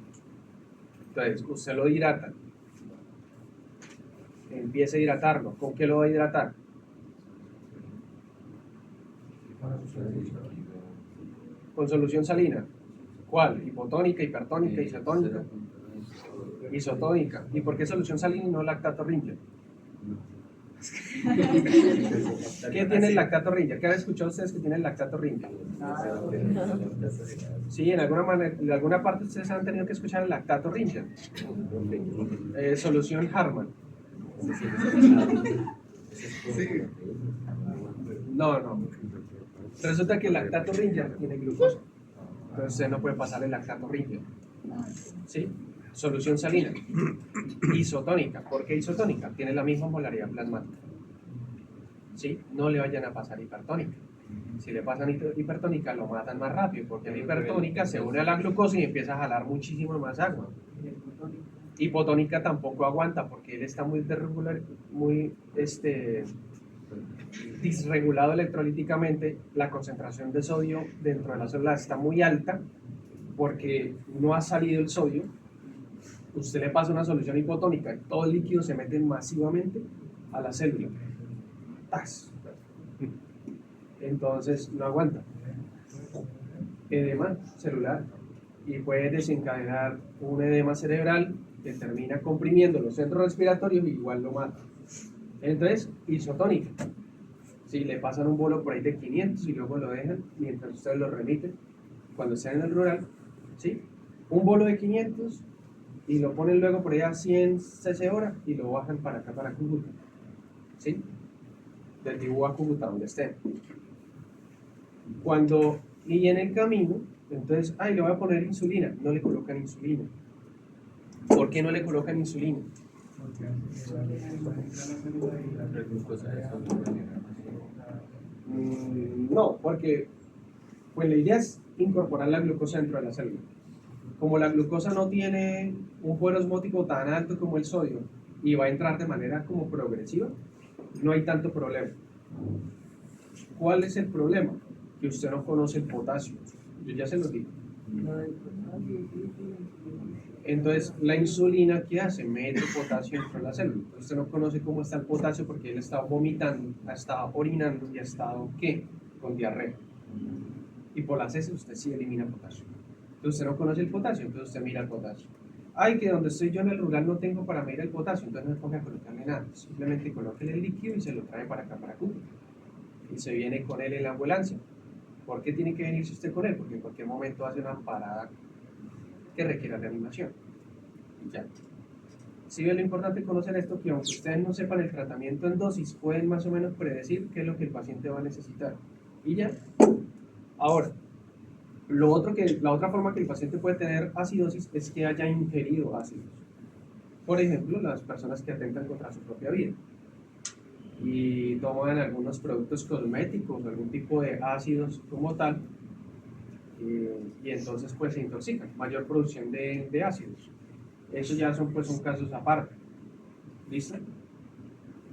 Entonces, usted lo hidrata, empieza a hidratarlo. ¿Con qué lo va a hidratar? Con solución salina. ¿Cuál? Hipotónica, hipertónica, isotónica. Isotónica. ¿Y por qué solución salina y no lactato Ringer? ¿Qué tiene el lactato Ringer? ¿Qué han escuchado ustedes que tiene el lactato Ringer? Sí, en alguna parte ustedes han tenido que escuchar el lactato Ringer. Solución Harman. No. Resulta que el lactato Ringer tiene glucosa. Entonces usted no puede pasar el lactato Ringer. ¿Sí? Solución salina. Isotónica. ¿Por qué isotónica? Tiene la misma molaridad plasmática. ¿Sí? No le vayan a pasar hipertónica. Si le pasan hipertónica lo matan más rápido, porque la hipertónica se une a la glucosa y empieza a jalar muchísimo más agua. Hipotónica tampoco aguanta porque él está muy disregulado electrolíticamente. La concentración de sodio dentro de la célula está muy alta porque no ha salido el sodio. Usted le pasa una solución hipotónica y todo el líquido se mete masivamente a la célula. ¡Tas! Entonces no aguanta. Edema celular y puede desencadenar un edema cerebral que termina comprimiendo los centros respiratorios y igual lo mata. Entonces, isotónica. Si le pasan un bolo por ahí de 500 y luego lo dejan mientras ustedes lo remiten, cuando sea en el rural, ¿sí? Un bolo de 500 y lo ponen luego por allá a 100 cc hora y lo bajan para acá, para Cúcuta, ¿sí? Del Tibú a Cúcuta, donde estén. Y en el camino, entonces, le voy a poner insulina. No le colocan insulina. ¿Por qué no le colocan insulina? No, porque pues la idea es incorporar la glucosa dentro de la célula. Como la glucosa no tiene un poder osmótico tan alto como el sodio y va a entrar de manera como progresiva, no hay tanto problema. ¿Cuál es el problema? Que usted no conoce el potasio. Yo ya se lo digo. Entonces, la insulina, ¿qué hace? Mete potasio dentro de la célula. Usted no conoce cómo está el potasio porque él está vomitando, ha estado orinando y ha estado, ¿qué? Con diarrea. Y por las heces usted sí elimina potasio. Entonces, usted no conoce el potasio, entonces usted mira el potasio. Que donde estoy yo en el rural no tengo para medir el potasio, entonces no ponga a colocarle nada. Simplemente colóquele el líquido y se lo trae para acá, para Cúcuta. Y se viene con él en la ambulancia. ¿Por qué tiene que venirse usted con él? Porque en cualquier momento hace una parada que requiera reanimación. Y ya. Si ve lo importante es conocer esto, que aunque ustedes no sepan el tratamiento en dosis, pueden más o menos predecir qué es lo que el paciente va a necesitar. Y ya. Ahora, la otra forma que el paciente puede tener acidosis es que haya ingerido ácidos. Por ejemplo, las personas que atentan contra su propia vida y toman algunos productos cosméticos, algún tipo de ácidos como tal, y entonces pues se intoxican, mayor producción de ácidos. Eso ya son casos aparte. ¿Listo?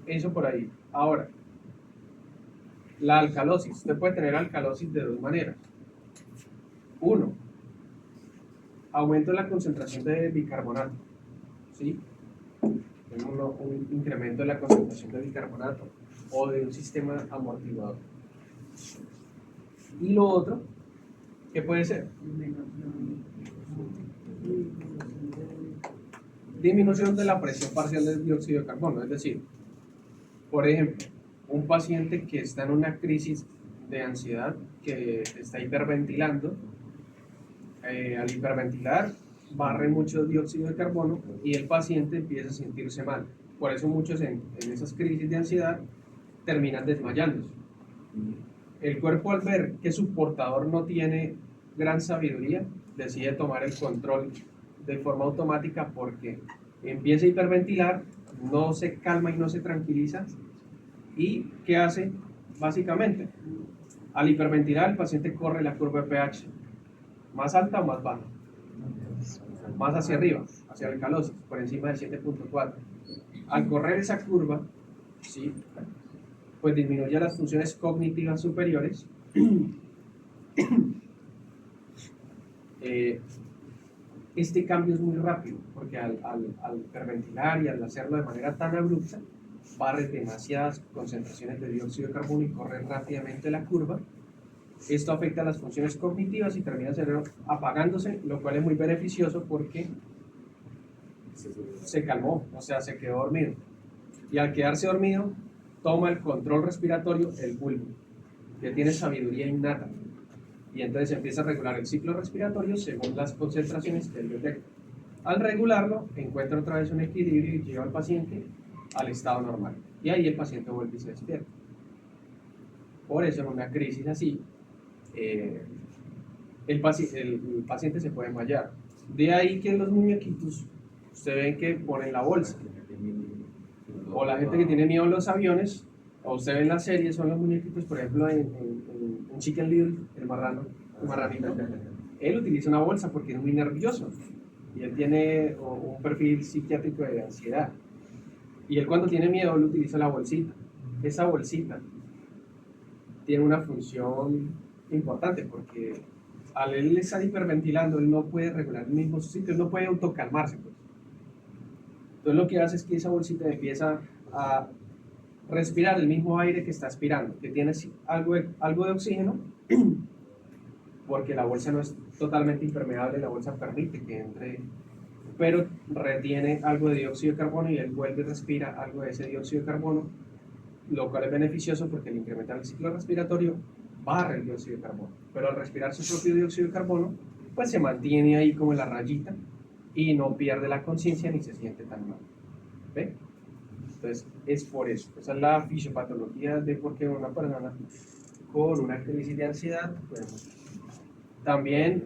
Eso por ahí. Ahora, la alcalosis. Usted puede tener alcalosis de dos maneras. Uno, aumento en la concentración de bicarbonato. ¿Sí? Un incremento en la concentración de bicarbonato o de un sistema amortiguador. Y lo otro, ¿qué puede ser? Disminución de la presión parcial del dióxido de carbono. Es decir, por ejemplo, un paciente que está en una crisis de ansiedad, que está hiperventilando, al hiperventilar barre mucho dióxido de carbono y el paciente empieza a sentirse mal. Por eso muchos en esas crisis de ansiedad terminan desmayándose. El cuerpo, al ver que su portador no tiene gran sabiduría, decide tomar el control de forma automática. ¿Por qué? empieza a hiperventilar, no se calma y no se tranquiliza. ¿Y qué hace? Básicamente, al hiperventilar el paciente corre la curva de pH, más alta o más baja, más hacia arriba, hacia la alcalosis, por encima del 7.4. Al correr esa curva, ¿sí?, pues disminuye las funciones cognitivas superiores. Este cambio es muy rápido, porque al hiperventilar y al hacerlo de manera tan abrupta, barre demasiadas concentraciones de dióxido de carbono y corre rápidamente la curva. Esto afecta a las funciones cognitivas y termina el cerebro apagándose, lo cual es muy beneficioso porque se calmó, o sea, se quedó dormido. Y al quedarse dormido, toma el control respiratorio el bulbo, que tiene sabiduría innata. Y entonces empieza a regular el ciclo respiratorio según las concentraciones que él detecta. Al regularlo, encuentra otra vez un equilibrio y lleva al paciente al estado normal. Y ahí el paciente vuelve y se despierta. Por eso en una crisis así, el paciente se puede desmayar. De ahí que los muñequitos, ustedes ven que ponen la bolsa. O la gente que tiene miedo a los aviones, o usted ve en la serie, son los muñequitos, por ejemplo, en Chicken Little, el marranito, él utiliza una bolsa porque es muy nervioso y él tiene un perfil psiquiátrico de ansiedad. Y él cuando tiene miedo, él utiliza la bolsita. Esa bolsita tiene una función importante porque al él estar hiperventilando, él no puede regular el mismo sitio, él no puede autocalmarse, pues. Entonces lo que hace es que esa bolsita empieza a respirar el mismo aire que está aspirando, que tiene algo de oxígeno, porque la bolsa no es totalmente impermeable, la bolsa permite que entre, pero retiene algo de dióxido de carbono y él vuelve y respira algo de ese dióxido de carbono, lo cual es beneficioso porque al incrementar el ciclo respiratorio barra el dióxido de carbono, pero al respirar su propio dióxido de carbono, pues se mantiene ahí como en la rayita y no pierde la conciencia ni se siente tan mal. ¿Ve? Entonces, es por eso. Esa es la fisiopatología de por qué una persona con una crisis de ansiedad, pues, también,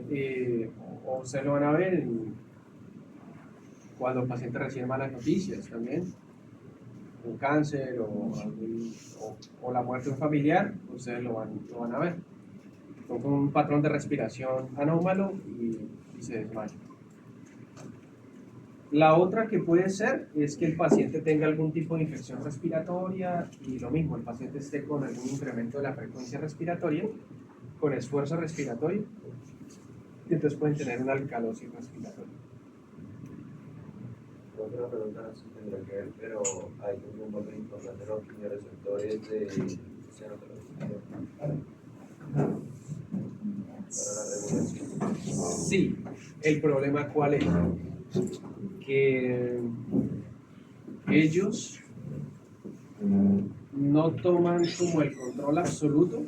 o ustedes lo van a ver cuando el paciente recibe malas noticias, también, un cáncer o la muerte de un familiar, ustedes lo van a ver. Con un patrón de respiración anómalo y se desmaya. La otra que puede ser es que el paciente tenga algún tipo de infección respiratoria y lo mismo, el paciente esté con algún incremento de la frecuencia respiratoria, con esfuerzo respiratorio, y entonces pueden tener una alcalosis respiratoria. Otra pregunta sí tendrá que ver, pero hay un papel importante en los quimioreceptores de cianotología para la regulación. Sí, el problema ¿cuál es? Que ellos no toman como el control absoluto.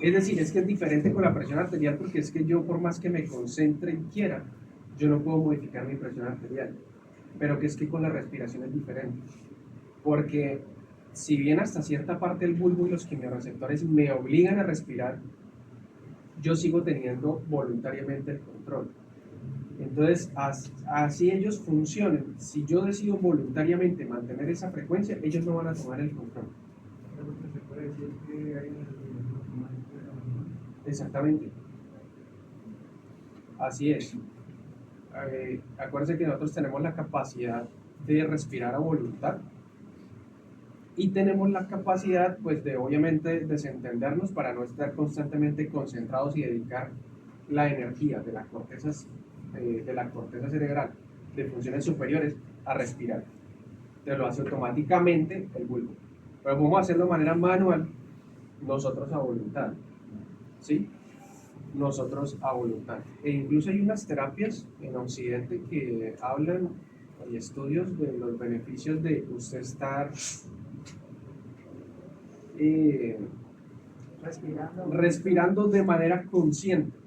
Es decir, es que es diferente con la presión arterial porque es que yo por más que me concentre y quiera, yo no puedo modificar mi presión arterial. Pero que es que con la respiración es diferente. Porque si bien hasta cierta parte del bulbo y los quimiorreceptores me obligan a respirar, yo sigo teniendo voluntariamente el control. Entonces, así ellos funcionan. Si yo decido voluntariamente mantener esa frecuencia, ellos no van a tomar el control. ¿Se puede decir que hay una respiración automática de la persona? Exactamente. Así es. Acuérdense que nosotros tenemos la capacidad de respirar a voluntad y tenemos la capacidad, pues, de obviamente desentendernos para no estar constantemente concentrados y dedicar la energía de la corteza cerebral de funciones superiores a respirar. Entonces lo hace automáticamente el bulbo. Pero podemos hacerlo de manera manual, nosotros a voluntad. ¿Sí? Nosotros a voluntad. E incluso hay unas terapias en Occidente que hablan, hay estudios de los beneficios de usted estar respirando de manera consciente.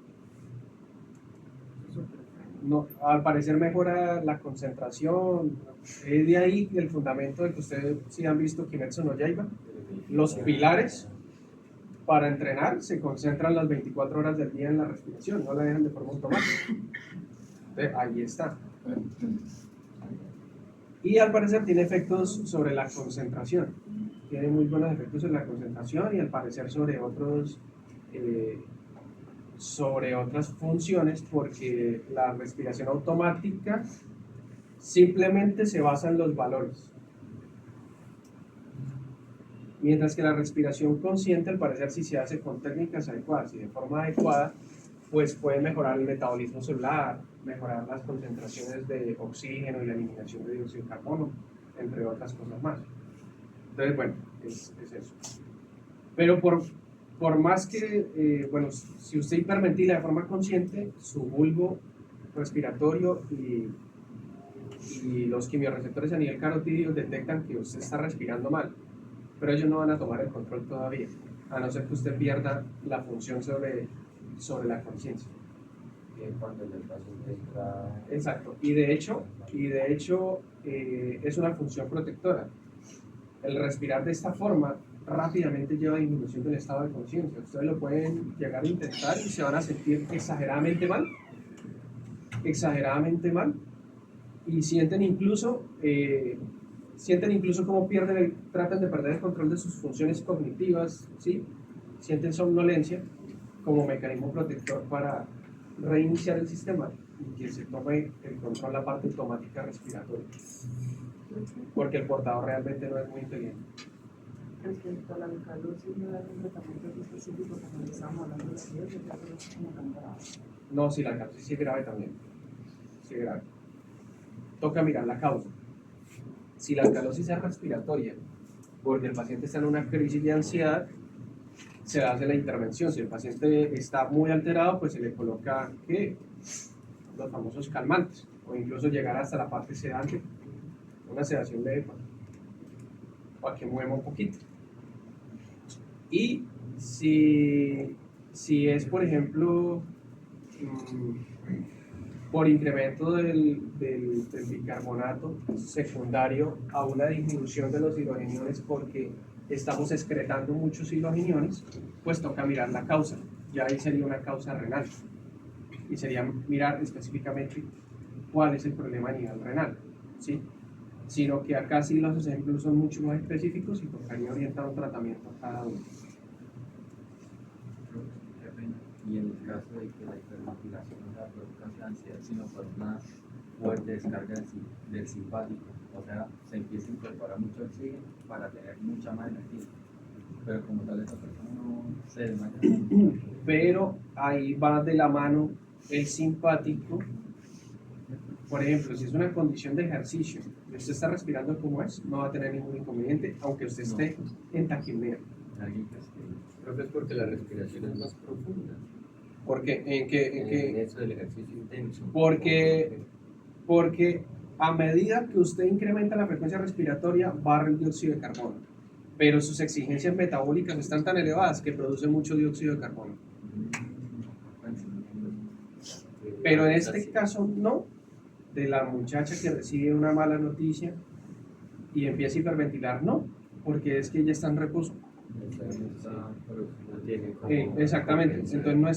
No, al parecer mejora la concentración. Es de ahí el fundamento de que ustedes sí han visto Kimetsu no Yaiba. Los pilares para entrenar se concentran las 24 horas del día en la respiración, no la dejan de forma automática. Entonces, ahí está. Y al parecer tiene efectos sobre la concentración. Tiene muy buenos efectos en la concentración y al parecer sobre otras funciones, porque la respiración automática simplemente se basa en los valores. Mientras que la respiración consciente, al parecer, si se hace con técnicas adecuadas y de forma adecuada, pues puede mejorar el metabolismo celular, mejorar las concentraciones de oxígeno y la eliminación de dióxido de carbono, entre otras cosas más. Entonces, bueno, es eso. Pero por más que, bueno, si usted hiperventila de forma consciente, su bulbo respiratorio y los quimiorreceptores a nivel carotídeo detectan que usted está respirando mal, pero ellos no van a tomar el control todavía, a no ser que usted pierda la función sobre la conciencia. Cuando el paciente está... Exacto, y de hecho es una función protectora. El respirar de esta forma rápidamente lleva a disminución del estado de conciencia. Ustedes lo pueden llegar a intentar y se van a sentir exageradamente mal, y sienten incluso cómo tratan de perder el control de sus funciones cognitivas, ¿sí? Sienten somnolencia como mecanismo protector para reiniciar el sistema y que se tome el control la parte automática respiratoria, porque el portador realmente no es muy inteligente. Respecto a la alcalosis, no hay un tratamiento específico como le estamos hablando de la ciudad, ya que es como tan grave. No, si la alcalosis sí es grave también, sí es grave. Toca mirar la causa. Si la alcalosis es respiratoria, porque el paciente está en una crisis de ansiedad, se hace la intervención. Si el paciente está muy alterado, pues se le coloca los famosos calmantes, o incluso llegar hasta la parte sedante, una sedación leve para que mueva un poquito. Y si es, por ejemplo, por incremento del bicarbonato secundario a una disminución de los hidrogeniones porque estamos excretando muchos hidrogeniones, pues toca mirar la causa. Ya ahí sería una causa renal. Y sería mirar específicamente cuál es el problema a nivel renal, ¿sí? Sino que acá sí los ejemplos son mucho más específicos y tocaría orientar un tratamiento a cada uno. Y en el caso de que la hiperventilación no sea por ansiedad, sino por una fuerte descarga del simpático, o sea, se empieza a incorporar mucho oxígeno para tener mucha más energía, pero como tal esa persona no se desmaya. Pero ahí va de la mano el simpático. Por ejemplo, si es una condición de ejercicio y usted está respirando como es, no va a tener ningún inconveniente, aunque usted esté en taquipnea. Creo que es porque la respiración es más profunda. ¿Por qué? En eso del ejercicio intenso. Porque a medida que usted incrementa la frecuencia respiratoria, barre el dióxido de carbono. Pero sus exigencias metabólicas están tan elevadas que produce mucho dióxido de carbono. Pero en este caso no, de la muchacha que recibe una mala noticia y empieza a hiperventilar, no, porque es que ella está en reposo. Exactamente, entonces no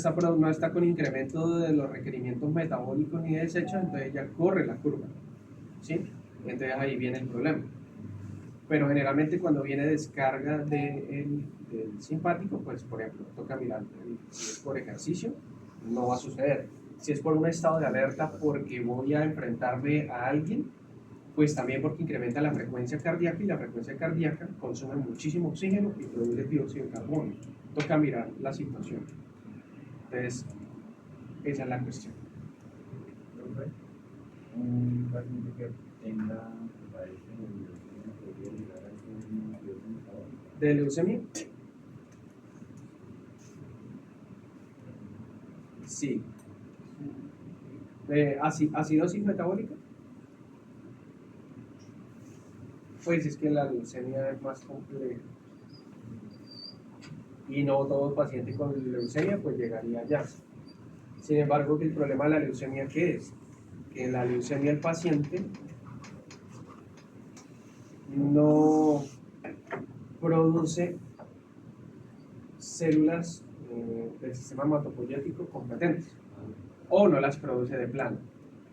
está con incremento de los requerimientos metabólicos ni de desecho, entonces ella corre la curva, ¿sí? Entonces ahí viene el problema. Pero generalmente cuando viene descarga del simpático, pues por ejemplo, toca mirar si es por ejercicio, no va a suceder. Si es por un estado de alerta porque voy a enfrentarme a alguien, pues también porque incrementa la frecuencia cardíaca y la frecuencia cardíaca consume muchísimo oxígeno y produce dióxido de carbono. Toca mirar la situación. Entonces, esa es la cuestión. Un paciente que tenga, que padece de leucemia, podría llegar a ser ¿De leucemia? Sí. ¿Acidosis metabólica? Pues es que la leucemia es más compleja. Y no todo paciente con leucemia pues llegaría allá. Sin embargo, el problema de la leucemia, ¿qué es? Que en la leucemia el paciente no produce células del sistema hematopoyético competentes o no las produce de plano.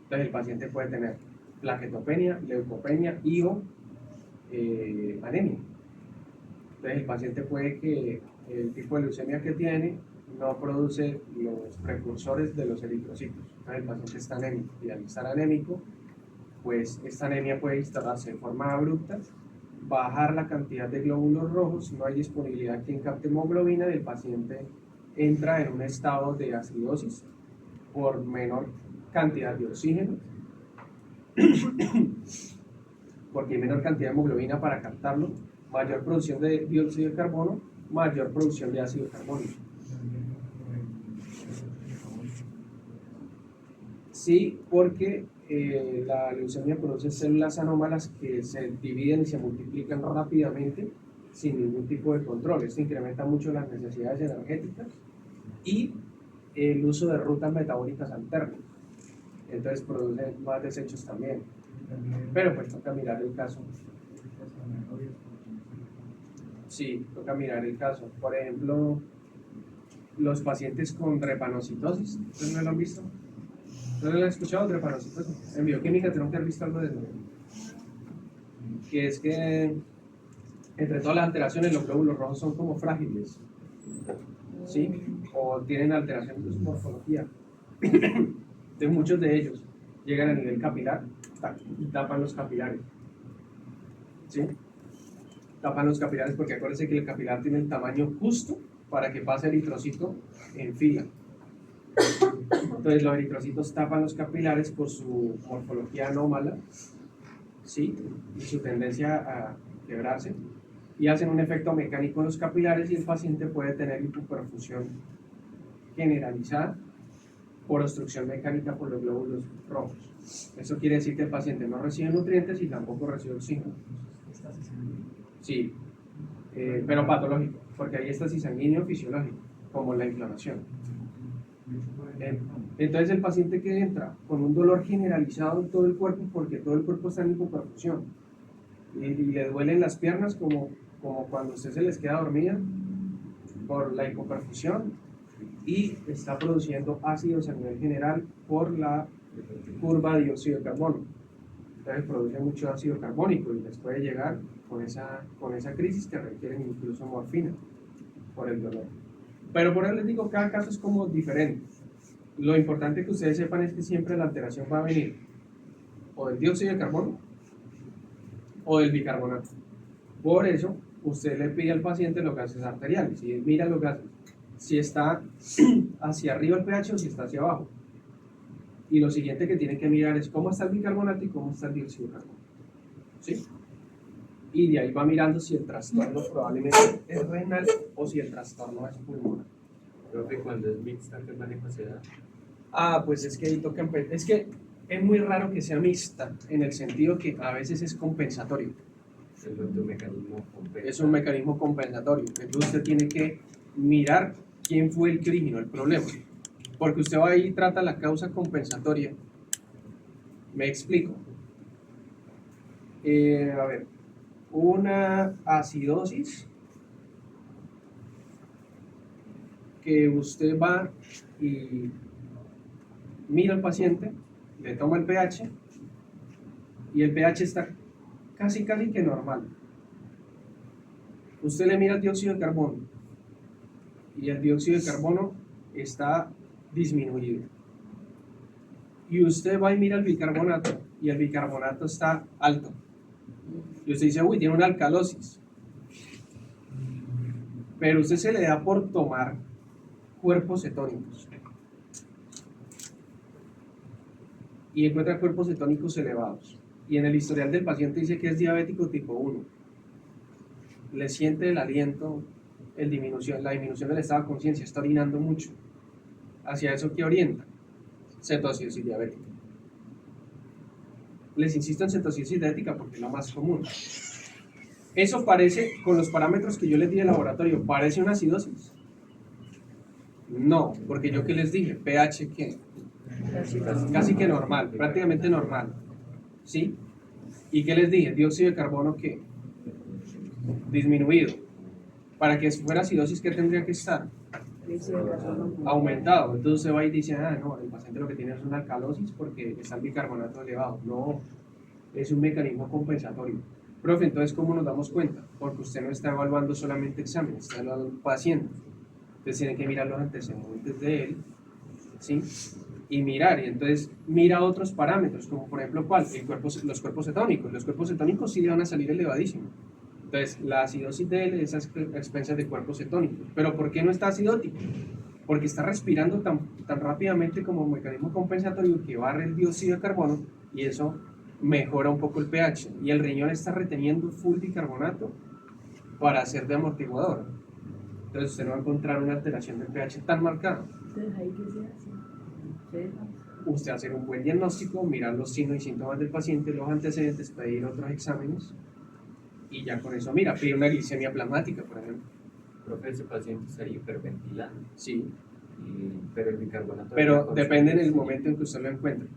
Entonces el paciente puede tener plaquetopenia, leucopenia y o anemia. Entonces el paciente puede que el tipo de leucemia que tiene no produce los precursores de los eritrocitos. Entonces el paciente está anémico y al estar anémico, pues esta anemia puede instalarse de forma abrupta, bajar la cantidad de glóbulos rojos, no hay disponibilidad quien capte hemoglobina y el paciente entra en un estado de acidosis por menor cantidad de oxígeno, porque hay menor cantidad de hemoglobina para captarlo, mayor producción de dióxido de carbono, mayor producción de ácido carbónico. Sí, porque la leucemia produce células anómalas que se dividen y se multiplican rápidamente sin ningún tipo de control. Esto incrementa mucho las necesidades energéticas y el uso de rutas metabólicas alternas. Entonces produce más desechos también. Pero pues toca mirar el caso. Sí, toca mirar el caso. Por ejemplo, los pacientes con drepanocitosis, ¿ustedes no lo han visto? ¿No lo han escuchado? Drepanocitosis. En bioquímica tenemos que haber visto algo de eso. Que es que entre todas las alteraciones los glóbulos rojos son como frágiles, ¿sí? O tienen alteraciones de su morfología. De muchos de ellos llegan a nivel capilar y tapan los capilares, ¿sí? Tapan los capilares porque acuérdense que el capilar tiene el tamaño justo para que pase el eritrocito en fila. Entonces los eritrocitos tapan los capilares por su morfología anómala, ¿sí? Y su tendencia a quebrarse, y hacen un efecto mecánico en los capilares y el paciente puede tener hipoperfusión generalizada por obstrucción mecánica por los glóbulos rojos. Eso quiere decir que el paciente no recibe nutrientes y tampoco recibe oxígeno. Sí, pero patológico, porque hay éxtasis sanguíneo fisiológico, como la inflamación. Entonces el paciente que entra con un dolor generalizado en todo el cuerpo, porque todo el cuerpo está en hipoperfusión, y le duelen las piernas como cuando a usted se les queda dormida por la hipoperfusión, y está produciendo ácidos a nivel general por la curva de dióxido de carbono. Entonces produce mucho ácido carbónico y les puede llegar con esa crisis que requieren incluso morfina por el dolor. Pero por eso les digo, cada caso es como diferente. Lo importante que ustedes sepan es que siempre la alteración va a venir o del dióxido de carbono o del bicarbonato. Por eso usted le pide al paciente los gases arteriales y mira los gases, si está hacia arriba el pH o si está hacia abajo. Y lo siguiente que tiene que mirar es cómo está el bicarbonato y cómo está el dióxido de carbono, ¿sí? Y de ahí va mirando si el trastorno probablemente es renal o si el trastorno es pulmonar. Profe, cuando es mixta, ¿qué manejo se da? Ah, pues es que ahí toca es que es muy raro que sea mixta, en el sentido que a veces es compensatorio. Es un mecanismo compensatorio. Es un mecanismo compensatorio. Entonces usted tiene que mirar quién fue el que originó el problema. Porque usted va ahí y trata la causa compensatoria. Me explico. A ver, una acidosis que usted va y mira al paciente, le toma el pH y el pH está casi que normal. Usted le mira el dióxido de carbono y el dióxido de carbono está disminuido. Y usted va y mira el bicarbonato y el bicarbonato está alto. Y usted dice, uy, tiene una alcalosis. Pero usted se le da por tomar cuerpos cetónicos. Y encuentra cuerpos cetónicos elevados. Y en el historial del paciente dice que es diabético tipo 1. Le siente el aliento, la disminución del estado de conciencia, está orinando mucho. ¿Hacia eso qué orienta? Cetoacidosis diabética. Les insisto en cetoacidosis diabética porque es la más común. Eso parece, con los parámetros que yo les di de laboratorio, ¿parece una acidosis? No, porque yo que les dije, pH ¿qué? Casi que normal, prácticamente normal, ¿sí? ¿Y qué les dije? Dióxido de carbono ¿qué? Disminuido. Para que fuera acidosis, ¿qué tendría que estar? Aumentado. Entonces se va y dice, no, el paciente lo que tiene es una alcalosis porque está el bicarbonato elevado. No, es un mecanismo compensatorio. Profe, entonces, ¿cómo nos damos cuenta? Porque usted no está evaluando solamente exámenes, está evaluando pacientes. Entonces, tiene que mirar los antecedentes de él, ¿sí? Y mirar, y entonces mira otros parámetros, como por ejemplo, ¿cuál? Los cuerpos cetónicos. Los cuerpos cetónicos sí le van a salir elevadísimos. Entonces, la acidosis de él es a expensas de cuerpos cetónicos. ¿Pero por qué no está acidótico? Porque está respirando tan rápidamente como un mecanismo compensatorio que barre el dióxido de carbono y eso mejora un poco el pH. Y el riñón está reteniendo full bicarbonato para hacer de amortiguador. Entonces, usted no va a encontrar una alteración del pH tan marcada. Entonces, ¿ahí qué se hace? Usted hacer un buen diagnóstico, mirar los signos y síntomas del paciente, los antecedentes, pedir otros exámenes y ya con eso, mira, pedir una glicemia plasmática, por ejemplo. Profe, ese paciente estaría hiperventilando, Sí, pero el bicarbonato... pero depende en el momento en que usted lo encuentre.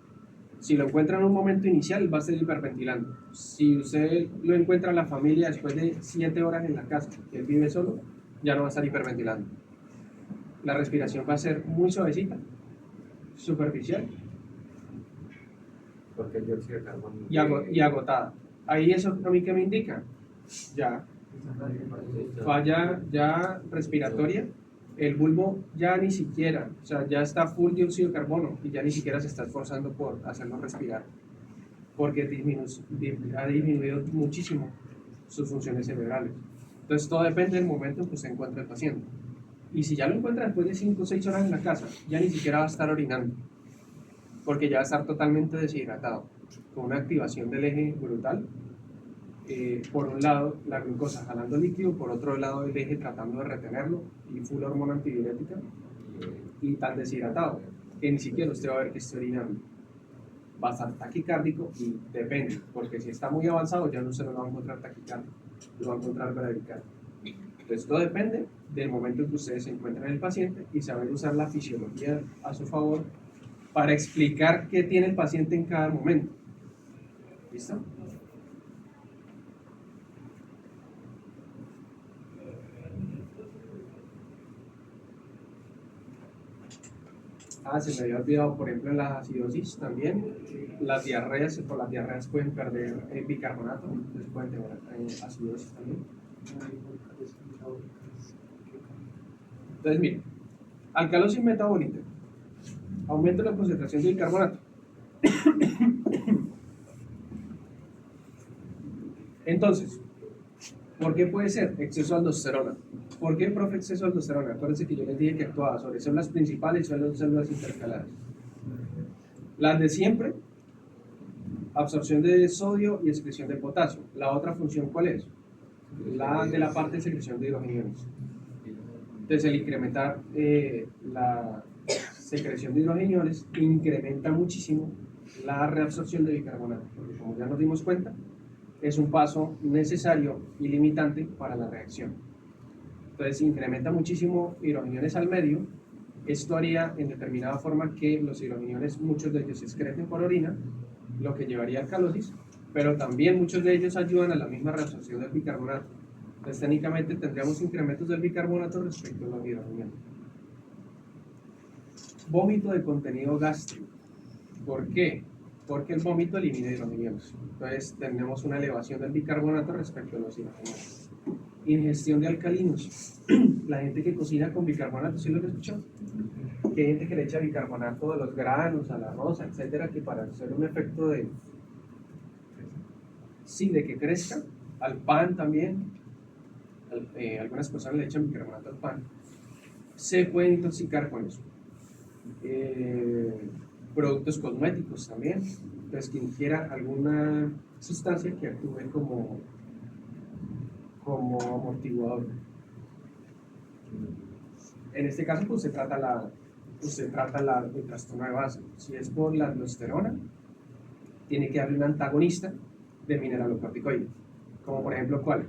Si lo encuentra en un momento inicial, va a estar hiperventilando. Si usted lo encuentra en la familia después de 7 horas en la casa, que él vive solo, ya no va a estar hiperventilando. La respiración va a ser muy suavecita, superficial Porque el dióxido de carbono... y agotada. Ahí eso a mí que me indica, ya falla ya respiratoria, el bulbo ya ni siquiera, o sea, ya está full dióxido de carbono y ya ni siquiera se está esforzando por hacerlo respirar, porque ha disminuido muchísimo sus funciones cerebrales. Entonces todo depende del momento en que se encuentra el paciente. Y si ya lo encuentra después de 5 o 6 horas en la casa, ya ni siquiera va a estar orinando, porque ya va a estar totalmente deshidratado, con una activación del eje brutal. Por un lado, la glucosa jalando líquido, por otro lado, el eje tratando de retenerlo, y full hormona antidiurética, y tan deshidratado, que ni siquiera usted va a ver que esté orinando. Va a estar taquicárdico y depende, porque si está muy avanzado, ya no se lo va a encontrar taquicárdico, lo va a encontrar bradicárdico. Entonces, todo depende del momento en que ustedes se encuentran en el paciente y saber usar la fisiología a su favor para explicar qué tiene el paciente en cada momento. ¿Listo? Se me había olvidado, por ejemplo, en la acidosis también, las diarreas, por las diarreas pueden perder bicarbonato, entonces pueden tener acidosis también. Entonces, miren, alcalosis metabólica, aumento de la concentración de bicarbonato. Entonces, ¿por qué puede ser? Exceso de aldosterona. ¿Por qué, profe, exceso de aldosterona? Acuérdense que yo les dije que actuaba sobre células principales y células intercalares. Las de siempre, absorción de sodio y excreción de potasio. La otra función, ¿cuál es? La de la parte de secreción de hidrogeniones. Entonces, el incrementar la secreción de hidrogeniones incrementa muchísimo la reabsorción de bicarbonato, porque como ya nos dimos cuenta, es un paso necesario y limitante para la reacción. Entonces, incrementa muchísimo hidrogeniones al medio. Esto haría en determinada forma que los hidrogeniones, muchos de ellos se excreten por orina, lo que llevaría a alcalosis, pero también muchos de ellos ayudan a la misma reabsorción del bicarbonato. Entonces, técnicamente tendríamos incrementos del bicarbonato respecto a los hidrogeniones. Vómito de contenido gástrico. ¿Por qué? Porque el vómito elimina hidrogeniones. Entonces, tenemos una elevación del bicarbonato respecto a los hidrogeniones. Ingestión de alcalinos. La gente que cocina con bicarbonato, ¿sí lo que escuchó? Que hay gente que le echa bicarbonato a los granos, al arroz, etcétera, que para hacer un efecto de que crezca, al pan también, algunas personas le echan bicarbonato al pan, se pueden intoxicar con eso. Productos cosméticos también, entonces quien quiera alguna sustancia que actúe como amortiguador. En este caso, pues, usted trata el trastorno de base. Si es por la aldosterona, tiene que darle un antagonista de mineralocorticoide, como por ejemplo, ¿cuál?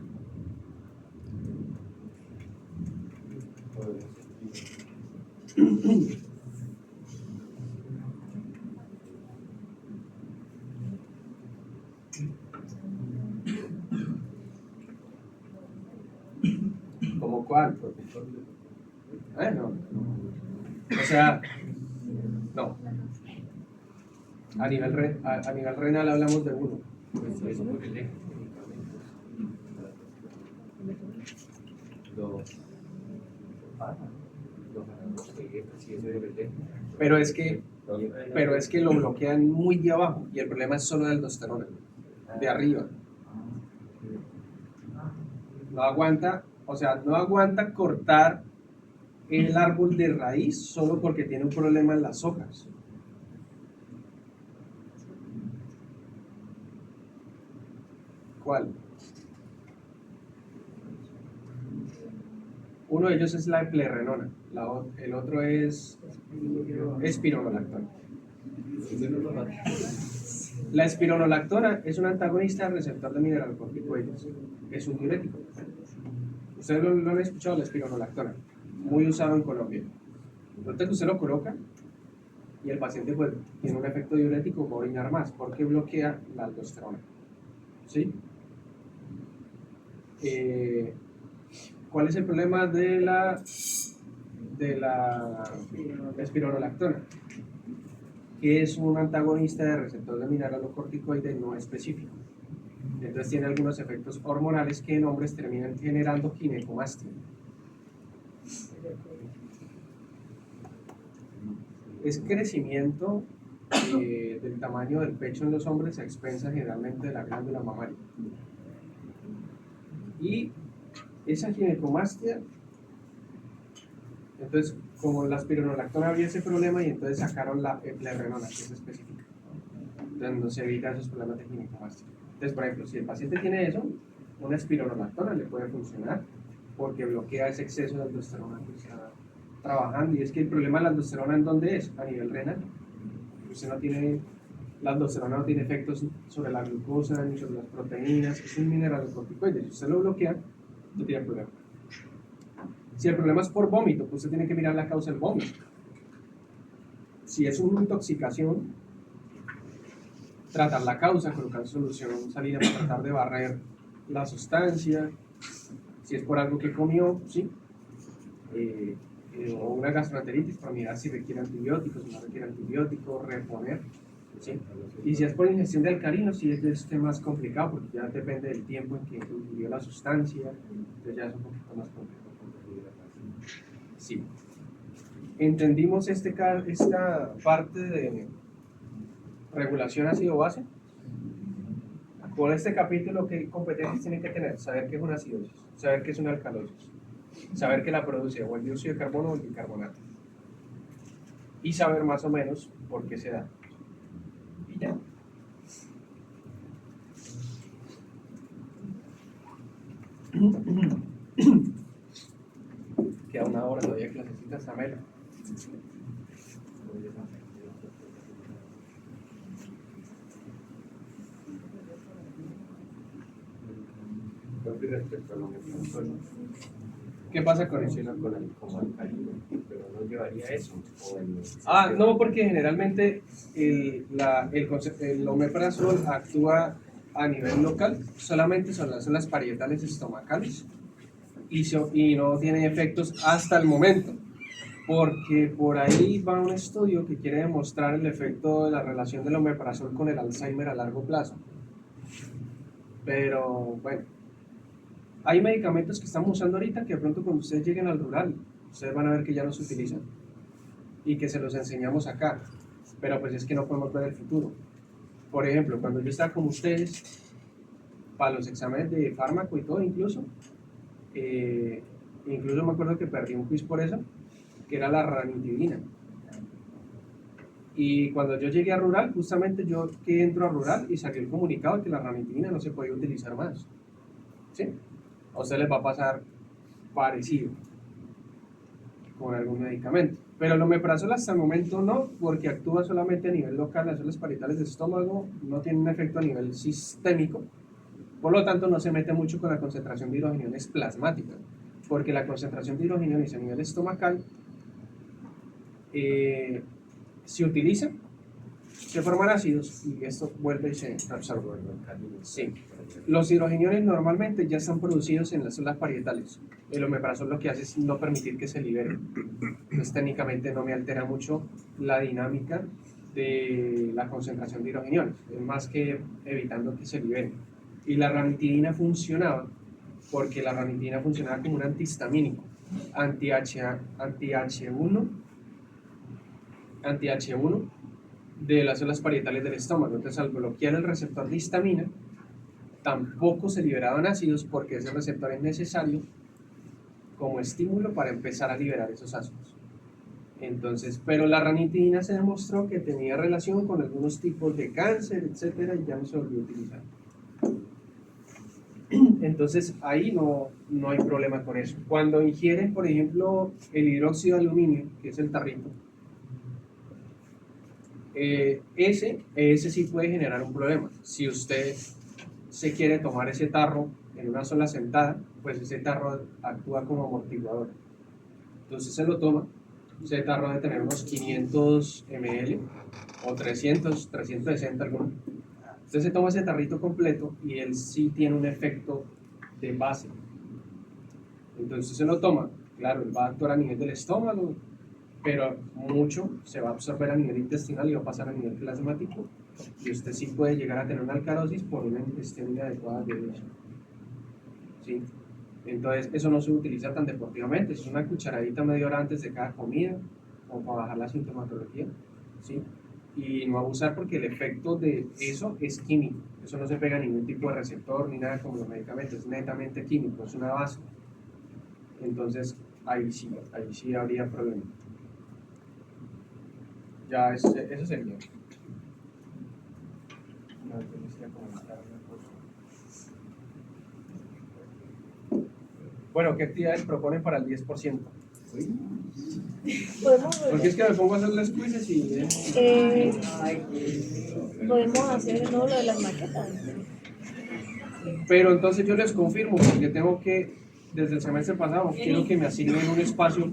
¿Como cuál? No. O sea, no. A nivel renal hablamos de uno. Pues es por el eje, los ejes y eso debe el eje. Pero es que lo bloquean muy de abajo y el problema es solo de aldosterona, de arriba. No aguanta, o sea, no aguanta cortar el árbol de raíz solo porque tiene un problema en las hojas. ¿Cuál? Uno de ellos es la eplerenona, el otro es espironolactona. La espironolactona es un antagonista del receptor de mineralocorticoides. Es un diurético. Ustedes lo han escuchado, la espironolactona, muy usado en Colombia. Entonces usted lo coloca y el paciente pues tiene un efecto diurético, va a orinar más porque bloquea la aldosterona. ¿Sí? ¿Cuál es el problema de la espironolactona? Que es un antagonista de receptor de mineralocorticoide no específico. Entonces tiene algunos efectos hormonales que en hombres terminan generando ginecomastia. Es crecimiento del tamaño del pecho en los hombres a expensas generalmente de la glándula mamaria. Y esa ginecomastia, entonces como la espironolactona había ese problema y entonces sacaron la eplerenona, que es específica. Entonces no se evita esos problemas de ginecomastia. Entonces, por ejemplo, si el paciente tiene eso, una espironolactona le puede funcionar porque bloquea ese exceso de aldosterona que está trabajando. Y es que el problema de la aldosterona, ¿en dónde es? A nivel renal. La aldosterona no tiene efectos sobre la glucosa ni sobre las proteínas, es un mineralocorticoide. Si usted lo bloquea, no tiene problema. Si el problema es por vómito, pues usted tiene que mirar la causa del vómito. Si es una intoxicación, tratar la causa, colocar solución salida para tratar de barrer la sustancia. Si es por algo que comió, sí. O una gastroenteritis para mirar si requiere antibióticos, si no requiere antibióticos, reponer. ¿Sí? Y si es por ingestión de alcalinos, sí es más complicado porque ya depende del tiempo en que ingirió la sustancia, entonces ya es un poquito más complicado. Sí. ¿Entendimos esta parte de regulación ácido-base? Con este capítulo, ¿qué competencias tiene que tener? Saber qué es una acidosis, saber qué es una alcalosis, saber que la produce o el dióxido de carbono o el bicarbonato, y saber más o menos por qué se da. Y ya. Queda una hora todavía de clasecitas, Samela. Respecto a lo que pasó, ¿Qué pasa con eso? funciona con el como alcalino, pero no llevaría eso. No, porque generalmente el omeprazol actúa a nivel local, solamente son las parietales estomacales y no tiene efectos hasta el momento, porque por ahí va un estudio que quiere demostrar el efecto de la relación del omeprazol con el Alzheimer a largo plazo. Pero bueno, hay medicamentos que estamos usando ahorita que de pronto cuando ustedes lleguen al rural, ustedes van a ver que ya no se utilizan y que se los enseñamos acá, pero pues es que no podemos ver el futuro. Por ejemplo, cuando yo estaba con ustedes, para los exámenes de fármaco y todo incluso me acuerdo que perdí un quiz por eso, que era la ranitidina. Y cuando yo llegué a rural, justamente yo que entro a rural y salió el comunicado de que la ranitidina no se podía utilizar más. ¿Sí? A ustedes les va a pasar parecido con algún medicamento. Pero el omeprazol hasta el momento no, porque actúa solamente a nivel local, las células parietales del estómago, no tiene un efecto a nivel sistémico, por lo tanto no se mete mucho con la concentración de hidrogeniones plasmáticas, porque la concentración de hidrogeniones a nivel estomacal se utiliza, se forman ácidos y esto vuelve y se absorbe. Sí. Los hidrogeniones normalmente ya están producidos en las células parietales. El omeprazol lo que hace es no permitir que se liberen. Entonces técnicamente no me altera mucho la dinámica de la concentración de hidrogeniones, es más que evitando que se liberen. Y la ranitidina funcionaba porque la ranitidina funcionaba como un antihistamínico, anti-H1 de las células parietales del estómago. Entonces, al bloquear el receptor de histamina, tampoco se liberaban ácidos porque ese receptor es necesario como estímulo para empezar a liberar esos ácidos. Entonces, pero la ranitidina se demostró que tenía relación con algunos tipos de cáncer, etcétera, y ya no se volvió a utilizar. Entonces, ahí no hay problema con eso. Cuando ingieren, por ejemplo, el hidróxido de aluminio, que es el tarrito, ese sí puede generar un problema. Si usted se quiere tomar ese tarro en una sola sentada, pues ese tarro actúa como amortiguador. Entonces se lo toma, ese tarro debe tener unos 500 ml o 300, 360 alguno. Usted se toma ese tarrito completo y él sí tiene un efecto de base. Entonces se lo toma, claro, él va a actuar a nivel del estómago, pero mucho se va a absorber a nivel intestinal y va a pasar a nivel plasmático, y usted sí puede llegar a tener una alcalosis por una ingestión inadecuada de eso. ¿Sí? Entonces eso no se utiliza tan deportivamente, es una cucharadita media hora antes de cada comida, como para bajar la sintomatología, ¿sí? Y no abusar porque el efecto de eso es químico, eso no se pega a ningún tipo de receptor ni nada como los medicamentos, es netamente químico, es una base. Entonces ahí sí habría problema. Ya eso sería. No, yo quisiera comentar una cosa. Bueno, ¿qué actividades proponen para el 10%? Porque es que me pongo a hacer las quizzes y... Podemos hacer ¿no? lo de las maquetas. Pero entonces yo les confirmo, porque tengo que, desde el semestre pasado, quiero que me asignen un espacio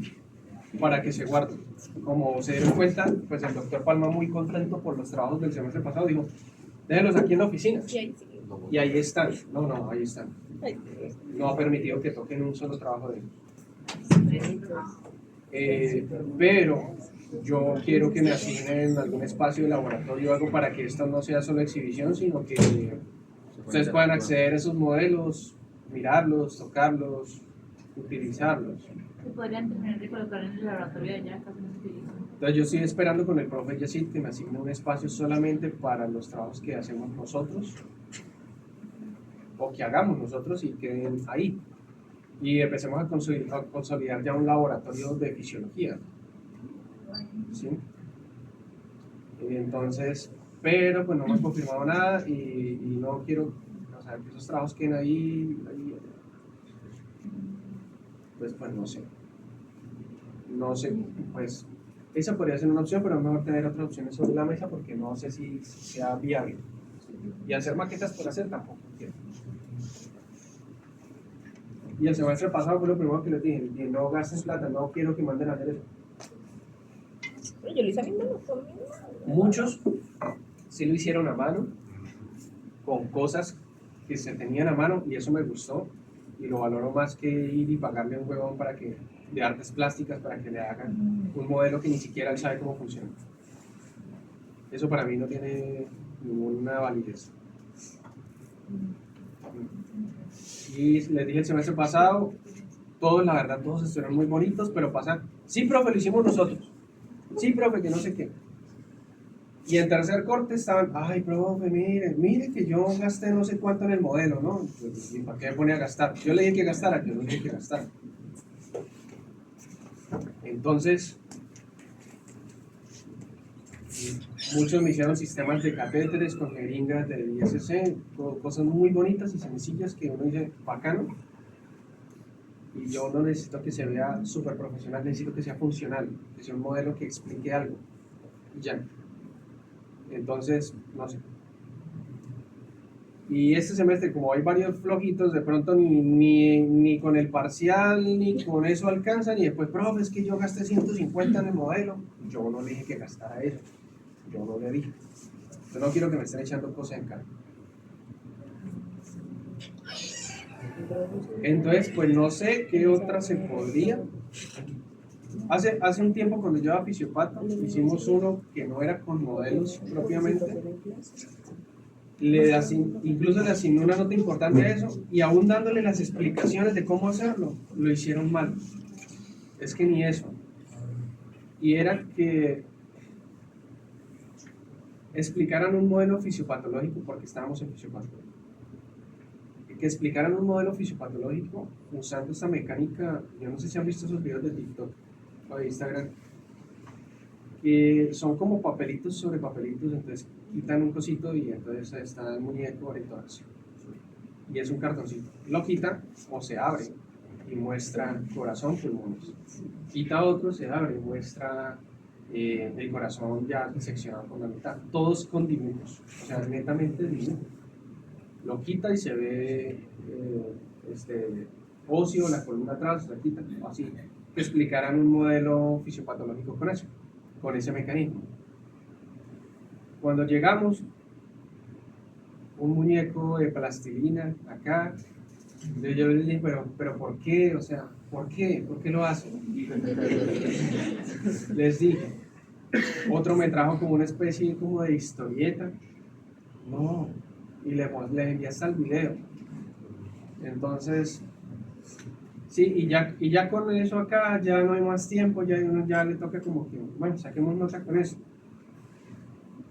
para que se guarden. Como se dieron cuenta, pues el doctor Palma, muy contento por los trabajos del semestre pasado, dijo, déjenlos aquí en la oficina. Y ahí están. No, ahí están. No ha permitido que toquen un solo trabajo de ellos. Pero yo quiero que me asignen algún espacio de laboratorio o algo para que esto no sea solo exhibición, sino que ustedes puedan acceder a esos modelos, mirarlos, tocarlos, utilizarlos. Se podrían terminar de colocar en el laboratorio de allá, casi no se utilizan. Entonces yo estoy esperando con el profe Yesid que me asigne un espacio solamente para los trabajos que hacemos nosotros o que hagamos nosotros y queden ahí. Y empecemos a consolidar ya un laboratorio de fisiología. ¿Sí? Entonces, pero pues no me han confirmado nada y no quiero, o sea, que esos trabajos queden ahí, pues no sé, pues esa podría ser una opción, pero es mejor tener otras opciones sobre la mesa porque no sé si sea viable. Y hacer maquetas por hacer tampoco quiero. Y el semestre pasado fue lo primero que les dije, que no gasten plata, no quiero que manden a hacer eso. Yo lo hice a mi mano también. Muchos sí lo hicieron a mano, con cosas que se tenían a mano, y eso me gustó, y lo valoro más que ir y pagarle a un huevón de artes plásticas para que le hagan un modelo que ni siquiera él sabe cómo funciona. Eso para mí no tiene ninguna validez. Y les dije el semestre pasado, todos, la verdad, todos estuvieron muy bonitos, pero pasan, sí, profe, lo hicimos nosotros. Sí, profe, que no sé qué. Y en tercer corte estaban, ay, profe, mire que yo gasté no sé cuánto en el modelo, ¿no? ¿Y para qué me pone a gastar? Yo le dije que gastara, que no le dije que gastara. Entonces, muchos me hicieron sistemas de catéteres con jeringas de ISC, cosas muy bonitas y sencillas que uno dice, bacano. Y yo no necesito que se vea súper profesional, necesito que sea funcional, que sea un modelo que explique algo. Y ya. Entonces, no sé. Y este semestre, como hay varios flojitos, de pronto ni con el parcial, ni con eso alcanzan, y después, profe, es que yo gasté 150 en el modelo. Yo no le dije que gastara eso. Yo no le dije. Yo no quiero que me estén echando cosas en cara. Entonces, pues no sé qué otra se podría. Hace un tiempo cuando yo era fisiopato, hicimos uno que no era con modelos propiamente. Incluso le asigné una nota importante a eso y aún dándole las explicaciones de cómo hacerlo, lo hicieron mal. Es que ni eso. Y era que explicaran un modelo fisiopatológico, porque estábamos en fisiopatología. Que explicaran un modelo fisiopatológico usando esta mecánica. Yo no sé si han visto esos videos de TikTok o de Instagram, que son como papelitos sobre papelitos, entonces quitan un cosito y entonces está el muñeco de tórax. Y es un cartoncito. Lo quita o se abre y muestra corazón, pulmones. Quita otro, se abre y muestra el corazón ya seccionado por la mitad. Todos con dibujos, o sea, netamente dibujos. Lo quita y se ve óseo, la columna atrás, la quita, así. Que explicaran un modelo fisiopatológico con eso, con ese mecanismo. Cuando llegamos, un muñeco de plastilina acá, yo les dije, pero ¿por qué? O sea, ¿por qué? ¿Por qué lo hacen? Les dije. Otro me trajo como una especie como de historieta. No, y le envié hasta el video. Entonces, sí, y ya con eso acá ya no hay más tiempo, ya le toca como que, bueno, saquemos nota con eso.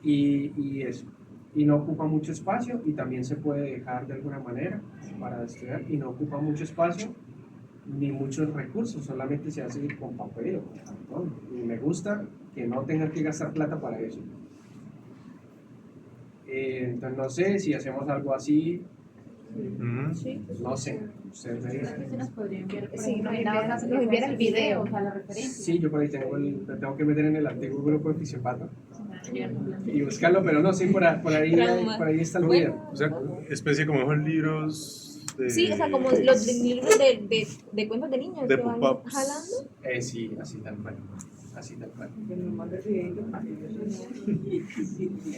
Y eso. Y no ocupa mucho espacio y también se puede dejar de alguna manera para estudiar y no ocupa mucho espacio ni muchos recursos, solamente se hace con papel o con cartón. Y me gusta que no tengan que gastar plata para eso. Entonces no sé si hacemos algo así, Sí. no sé, ustedes me dicen. Se nos podría enviar por Sí, ahí, nos la enviara el video. o sea, la referencia. Sí, yo por ahí tengo que meter en el antiguo grupo de fisiopato Sí, y buscarlo, pero no, sí, por ahí está el video. O sea, especie como esos libros de... Sí, o sea, como los libros de cuentos de niños de que van pop-ups. jalando. Sí, así tal cual. Así tal cual.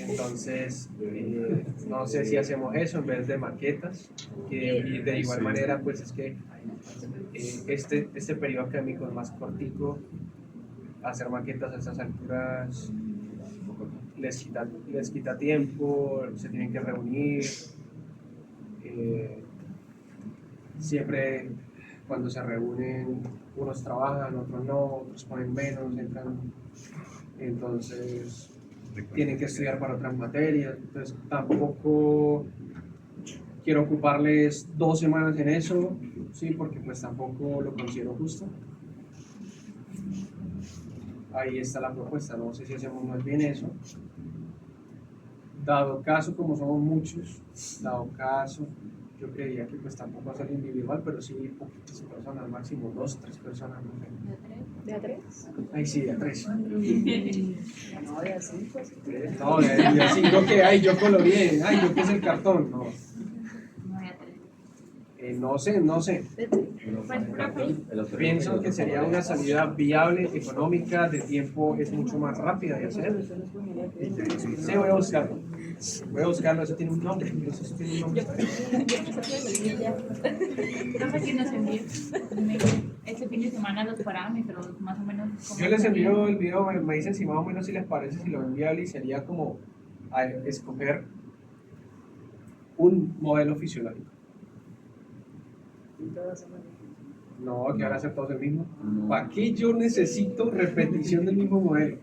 Entonces, no sé si hacemos eso en vez de maquetas, y de igual Sí. manera, pues es que este periodo académico es más cortico. Hacer maquetas a estas alturas les quita tiempo, se tienen que reunir. Siempre cuando se reúnen, unos trabajan, otros no, otros ponen menos, entran, entonces tienen que estudiar para otras materias. Entonces tampoco quiero ocuparles 2 semanas en eso, sí, porque pues tampoco lo considero justo. Ahí está la propuesta, no sé si hacemos más bien eso. Dado caso, como somos muchos, yo creería que pues tampoco hacerlo individual, pero sí poquitas personas, máximo 2, 3 personas, no sé. ¿De a tres? Ahí sí, de a 3. No, de así, pues. No, de 5 que hay, yo coloreé, yo que es el cartón, no. No voy a tener. No sé. Pienso que sería una salida viable, económica, de tiempo es mucho más rápida de hacer. Sí, voy a buscarlo, eso tiene un nombre. Eso tiene un nombre. Profe, que nos envíe este fin de semana los parámetros, más o menos. cómo Yo les sería. envío el video, me dicen si más o menos si les parece, si lo ven viable, y sería como escoger un modelo fisiológico. No, que van a hacer todos el mismo. ¿Para qué yo necesito repetición del mismo modelo?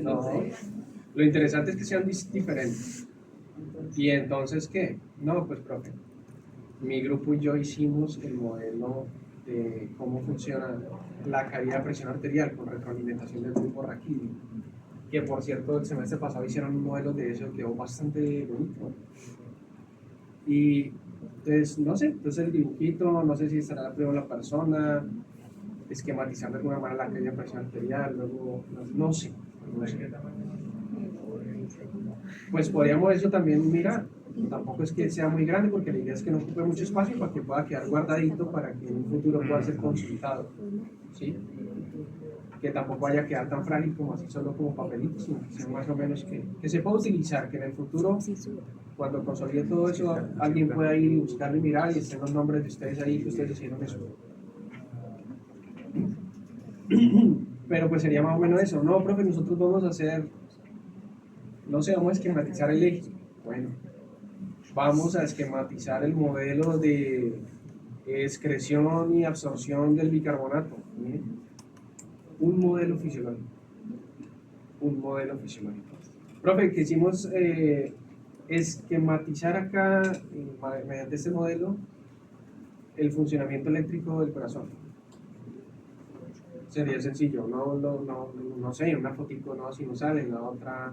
No. Lo interesante es que sean diferentes. ¿Y entonces qué? No, pues profe, mi grupo y yo hicimos el modelo de cómo funciona la caída de presión arterial con retroalimentación del grupo raquídeo. Que por cierto, el semestre pasado hicieron un modelo de eso, quedó bastante bonito. Y entonces, no sé, entonces el dibujito, no sé si estará primero la persona, esquematizar de alguna manera la caída de presión arterial, luego, no sé. Pues podríamos eso también mirar. Tampoco es que sea muy grande, porque la idea es que no ocupe mucho espacio para que pueda quedar guardadito para que en un futuro pueda ser consultado, ¿sí? Que tampoco vaya a quedar tan frágil como así, solo como papelitos, sino que sea más o menos que se pueda utilizar, que en el futuro, cuando consolide todo eso, alguien pueda ir y buscarlo y mirar y estén los nombres de ustedes ahí, que ustedes hicieron eso. Pero pues sería más o menos eso. No, profe, nosotros vamos a hacer, no sé, vamos a esquematizar el eje. Bueno, vamos a esquematizar el modelo de excreción y absorción del bicarbonato. Miren, un modelo fisiológico. Un modelo fisiológico. Profe, quisimos esquematizar acá, mediante este modelo, el funcionamiento eléctrico del corazón. Sería sencillo, no sé, una fotico no, si no sale, en la otra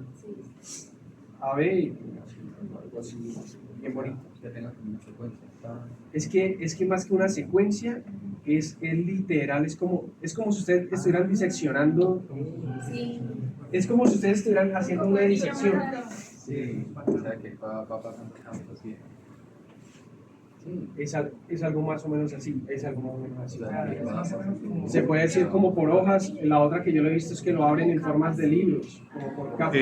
AB, y algo así, bien bonito. Que tenga como una secuencia. Es que más que una secuencia, es literal, es como si ustedes estuvieran diseccionando, es como si ustedes estuvieran haciendo una disección. Sí, o sea que va pasando campos, sí. Sí. Es algo más o menos así, es algo más o menos así. Más o menos como- Se puede decir como por hojas, la otra que yo lo he visto es que lo abren en formas de libros, como por capas.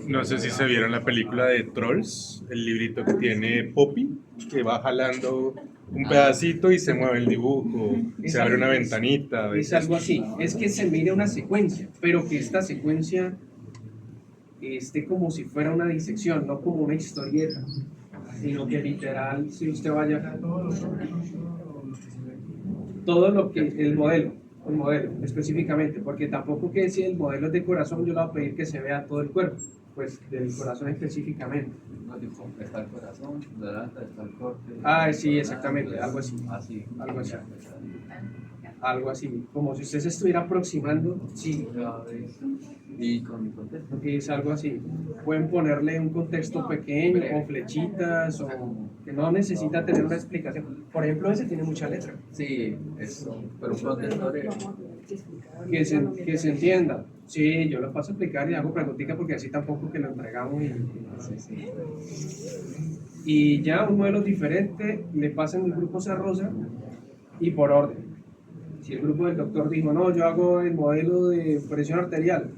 No sé si se vieron la película de Trolls, el librito que tiene Poppy, que va jalando un pedacito y se mueve el dibujo, se abre una ventanita. Es algo así, es que se mide una secuencia, pero que esta secuencia esté como si fuera una disección, no como una historieta, sino que literal, si usted vaya, todo lo que, el modelo específicamente, porque tampoco que si el modelo es de corazón, yo le voy a pedir que se vea todo el cuerpo, pues del corazón específicamente. No digo, está el corazón, delante está el corte. Ah, sí, exactamente, algo así. Así. Algo así. Algo así, como si usted se estuviera aproximando, sí, Y con mi contexto. es algo así. Pueden ponerle un contexto pequeño, con flechitas, o que no necesita tener una explicación. Por ejemplo, ese tiene mucha letra. Sí, eso. Pero un contexto de. Que se entienda. Sí, yo lo paso a explicar y hago preguntitas porque así tampoco que lo entregamos. Sí, sí. Y ya un modelo diferente le pasan el grupo Rosa y por orden. Si el grupo del doctor dijo, no, yo hago el modelo de presión arterial,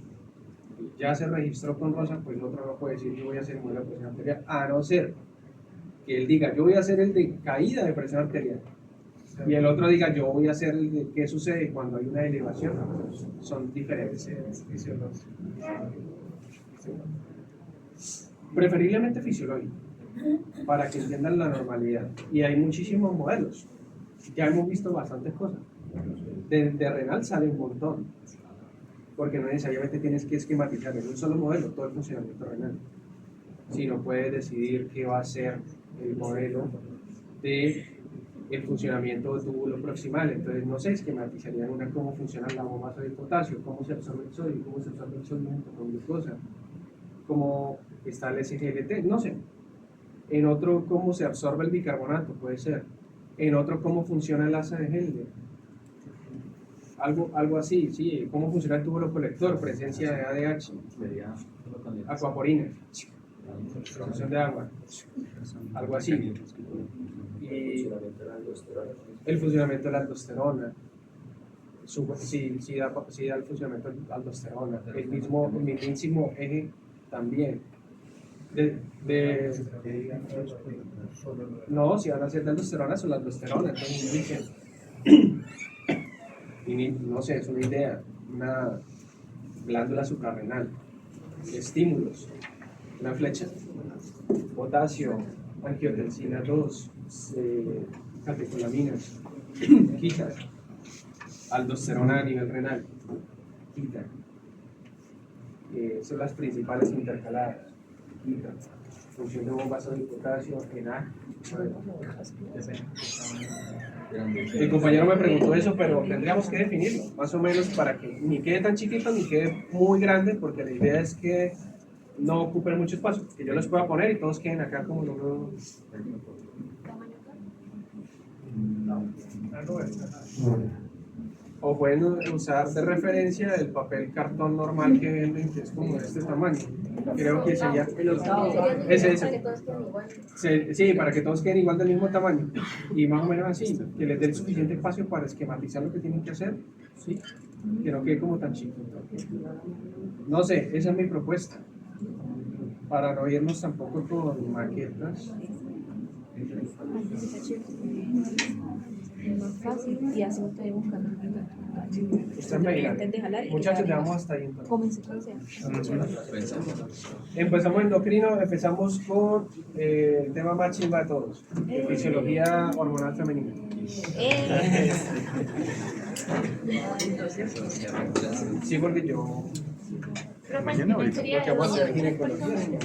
ya se registró con Rosa, pues otro no puede decir, yo voy a hacer el modelo de presión arterial, a no ser que él diga, yo voy a hacer el de caída de presión arterial. Y el otro diga, yo voy a hacer el de qué sucede cuando hay una elevación. Son diferentes. Preferiblemente fisiológico, para que entiendan la normalidad. Y hay muchísimos modelos. Ya hemos visto bastantes cosas. De renal sale un montón, porque no necesariamente tienes que esquematizar en un solo modelo todo el funcionamiento renal, sino puedes decidir qué va a ser el modelo de el funcionamiento del túbulo proximal. Entonces, no sé, esquematizarían una cómo funciona la bomba sodio-potasio, cómo se absorbe el sodio, cómo se absorbe el sodio junto con glucosa, cómo está el SGLT, no sé. En otro, cómo se absorbe el bicarbonato, puede ser. En otro, cómo funciona el asa de Helder. Algo así, sí. Cómo funciona el túbulo colector, presencia de ADH, Sería solo con el. aquaporina, producción de agua, algo así. Y el funcionamiento de la aldosterona, sí da el funcionamiento de la aldosterona, el mismísimo eje también. No, si van a ser de aldosterona, son la aldosterona, entonces dicen, no sé, es una idea, una glándula suprarrenal, estímulos, una flecha, potasio, angiotensina 2, catecolaminas, quita, aldosterona a nivel renal, quita, son las principales intercaladas, quita, función de bomba sodio potasio en A. El compañero me preguntó eso, pero tendríamos que definirlo, más o menos para que ni quede tan chiquito ni quede muy grande, porque la idea es que no ocupen mucho espacio, que yo los pueda poner y todos queden acá como lo o pueden usar de referencia el papel cartón normal que venden, que es como de este tamaño. Creo que sería ese. Sí, para que todos queden igual del mismo tamaño y más o menos así, que les den suficiente espacio para esquematizar lo que tienen que hacer, ¿sí? Que no quede como tan chiquito. No sé, esa es mi propuesta, para no irnos tampoco con maquetas. fácil y así ustedes buscan. Ustedes me dirán. Intenten jalar y Muchachos, quedar dejamos hasta ahí entonces. Comencé con sea. Empezamos endocrino, empezamos con el tema más chimba de todos, fisiología hormonal femenina. Sí, porque yo Pero Mañana pues, ahorita. sería lo que vamos a hacer es de ginecología.